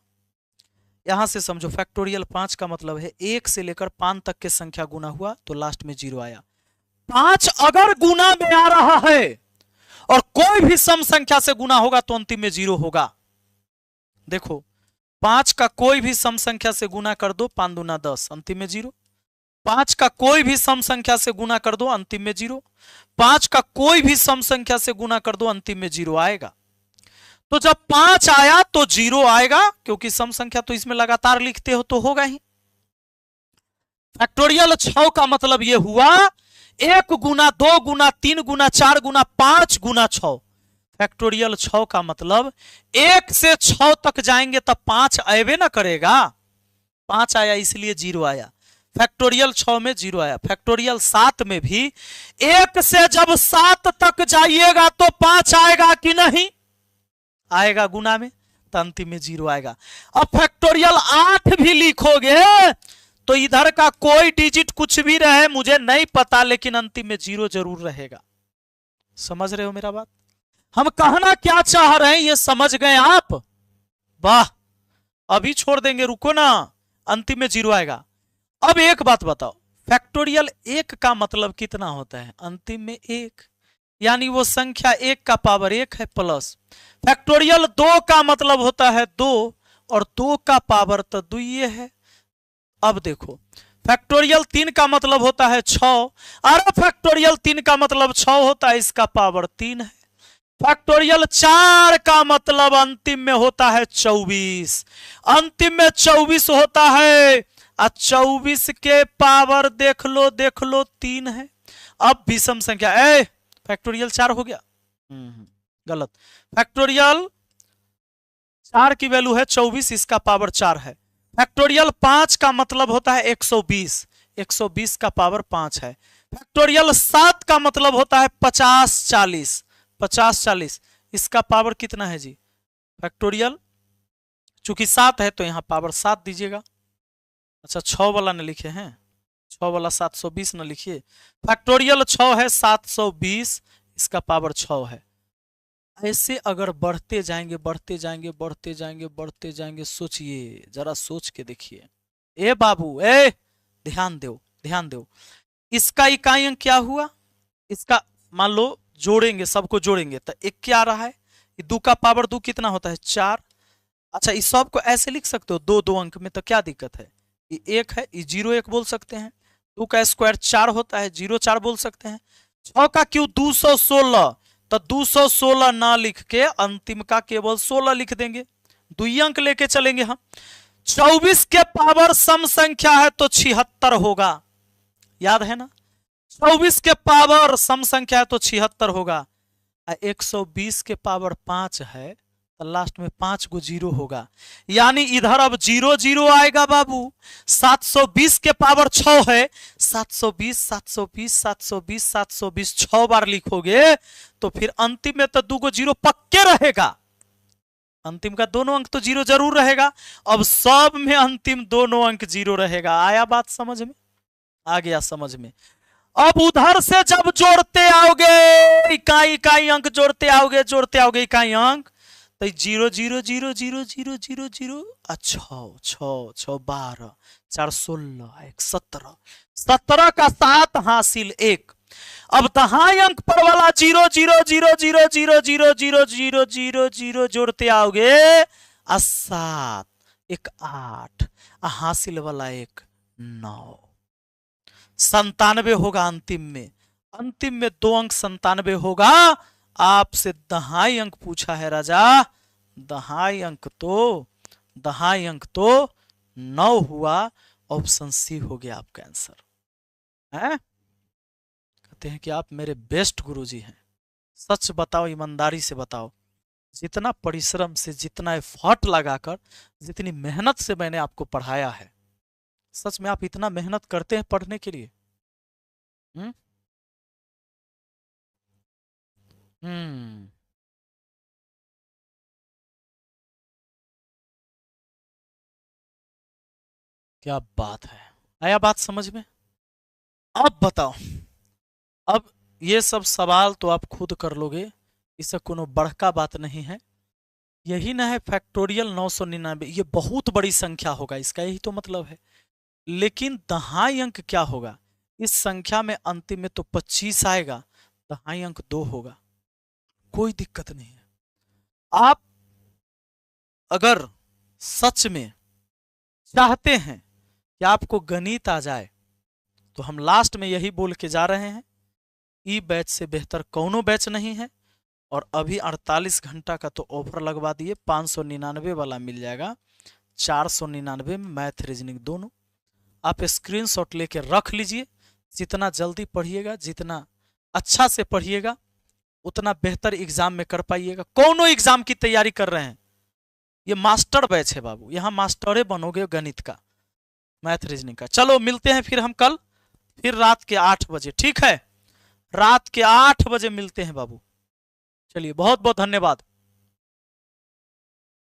A: यहां से समझो फैक्टोरियल 5 का मतलब है 1 से लेकर 5 तक के संख्या गुना हुआ तो लास्ट में जीरो आया। 5 अगर गुना में आ रहा है और कोई भी सम संख्या से गुना होगा तो अंतिम में जीरो होगा। देखो 5 का कोई भी सम संख्या से गुना कर दो, 5 दूना 10, अंतिम में जीरो। 5 का कोई भी सम संख्या से गुना कर दो, अंतिम में जीरो। 5 का कोई भी सम संख्या से गुना कर दो, अंतिम में जीरो आएगा। तो जब 5 आया तो जीरो आएगा, क्योंकि सम संख्या तो इसमें लगातार लिखते हो तो होगा ही। फैक्टोरियल 6 का मतलब यह हुआ 1 गुना 2 गुना 3 गुना 4 गुना 5 गुना 6। फैक्टोरियल 6 का मतलब 1 से 6 तक जाएंगे तब 5 आएबे ना करेगा। 5 आया इसलिए जीरो आया। फैक्टोरियल 6 में जीरो आया। फैक्टोरियल 7 में भी 1 से जब 7 तक जाइएगा तो 5 आएगा कि नहीं आएगा गुना में, तो अंतिम में जीरो आएगा। अब फैक्टोरियल 8 भी लिखोगे तो इधर का कोई डिजिट कुछ भी रहे मुझे नहीं पता, लेकिन अंतिम में जीरो जरूर रहेगा। समझ रहे हो मेरा बात? हम कहना क्या चाह रहे हैं ये समझ गए आप? वाह, अभी छोड़ देंगे, रुको ना, अंतिम में जीरो आएगा। अब एक बात बताओ, फैक्टोरियल 1 का मतलब कितना होता है? अंतिम में 1, यानी वो संख्या 1 का पावर 1 है प्लस। फैक्टोरियल 2 का मतलब होता है 2 और 2 का पावर तो 2 ये है। अब देखो फैक्टोरियल 3 का मतलब होता है 6, अरे फैक्टोरियल 3 का मतलब 6 होता है, इसका पावर 3 है। फैक्टोरियल 4 का मतलब अंतिम में होता है 24, अंतिम में 24 होता है और 24 के पावर देख लो 3 है। अब विषम संख्या फैक्टोरियल 4 हो गया, गलत। फैक्टोरियल 4 की वैल्यू है 24, इसका पावर 4 है। फैक्टोरियल 5 का मतलब होता है 120, 120 का पावर 5 है। फैक्टोरियल 7 का मतलब होता है 50-40, 50-40। इसका पावर कितना है जी फैक्टोरियल? चूंकि 7 है तो यहाँ पावर 7 दीजिएगा। अच्छा 6 वाला न लिखे हैं, 6 वाला 720 न लिखिए। फैक्टोरियल 6 है, 720 इसका पावर 6 है। ऐसे अगर बढ़ते जाएंगे बढ़ते जाएंगे बढ़ते जाएंगे बढ़ते जाएंगे, सोचिए जरा सोच के देखिए। ए बाबू ए ध्यान दो ध्यान दो। इसका इकाई अंक क्या हुआ? इसका मान लो जोड़ेंगे, सबको जोड़ेंगे तो एक क्या आ रहा है? 2 का पावर 2 कितना होता है? 4। अच्छा इस सब को ऐसे लिख सकते हो 2-2 अंक में, तो क्या दिक्कत है? ये 1 है, ये 0-1 बोल सकते हैं। 2 का स्क्वायर 4 होता है, 0-4 बोल सकते हैं। 6 का क्यों 216? तो 216 ना लिख के अंतिम का केवल 16 लिख देंगे, 2 अंक लेके चलेंगे हम। 24 के पावर सम संख्या है तो 76 होगा, याद है ना? 24 के पावर सम संख्या है तो 76 होगा। 120 के पावर 5 है तो लास्ट में 5 को 0 होगा, यानी इधर अब 0-0 आएगा बाबू। 720 के पावर 6 है, 720 720 720 720 6 बार लिखोगे तो फिर अंतिम में तो 2 को 0 पक्के रहेगा। अंतिम का दोनों अंक तो 0 जरूर रहेगा। अब सब में अंतिम दोनों अंक 0 रहेगा। आया बात समझ में? आ गया समझ में? अब उधर से जब जोड़ते आओगे, इकाई इकाई अंक जोड़ते आओगे इकाई अंक, तो 0-0-0-0-0-0-0 अच्छा 6 12 4 16 1 17 17 का 7 हासिल 1। अब दहाई अंक पर वाला 0-0-0-0-0-0-0-0-0 जोड़ते आओगे 7 1 8 हासिल वाला 1 9। 97 होगा अंतिम में, अंतिम में 2 अंक 97 होगा। आपसे दहाई अंक पूछा है राजा, दहाई अंक तो 9 हुआ। ऑप्शन सी हो गया आपका आंसर है। कहते हैं कि आप मेरे बेस्ट गुरुजी हैं। सच बताओ, ईमानदारी से बताओ, जितना परिश्रम से, जितना एफर्ट लगाकर, जितनी मेहनत से मैंने आपको पढ़ाया है, सच में आप इतना मेहनत करते हैं पढ़ने के लिए? क्या बात है, आया बात समझ में? अब बताओ, अब ये सब सवाल तो आप खुद कर लोगे, इससे कोनो बड़का बात नहीं है। यही ना है फैक्टोरियल 999, ये बहुत बड़ी संख्या होगा, इसका यही तो मतलब है। लेकिन दहाई अंक क्या होगा? इस संख्या में अंतिम में तो 25 आएगा, दहाई अंक 2 होगा, कोई दिक्कत नहीं है। आप अगर सच में चाहते हैं कि आपको गणित आ जाए, तो हम लास्ट में यही बोल के जा रहे हैं, ई बैच से बेहतर कौनो बैच नहीं है। और अभी 48 घंटा का तो ऑफर लगवा दिए, 599 वाला मिल जाएगा, 499 में मैथ रीजनिंग दोनों। आप स्क्रीनशॉट लेके रख लीजिए। जितना जल्दी पढ़िएगा, जितना अच्छा से पढ़िएगा, उतना बेहतर एग्जाम में कर पाइएगा। कौनो एग्जाम की तैयारी कर रहे हैं, ये मास्टर बैच है बाबू, यहाँ मास्टरे बनोगे गणित का, मैथ रीजनिंग का। चलो मिलते हैं फिर हम कल, फिर रात के 8 बजे, ठीक है? रात के 8 बजे मिलते हैं बाबू। चलिए बहुत बहुत धन्यवाद।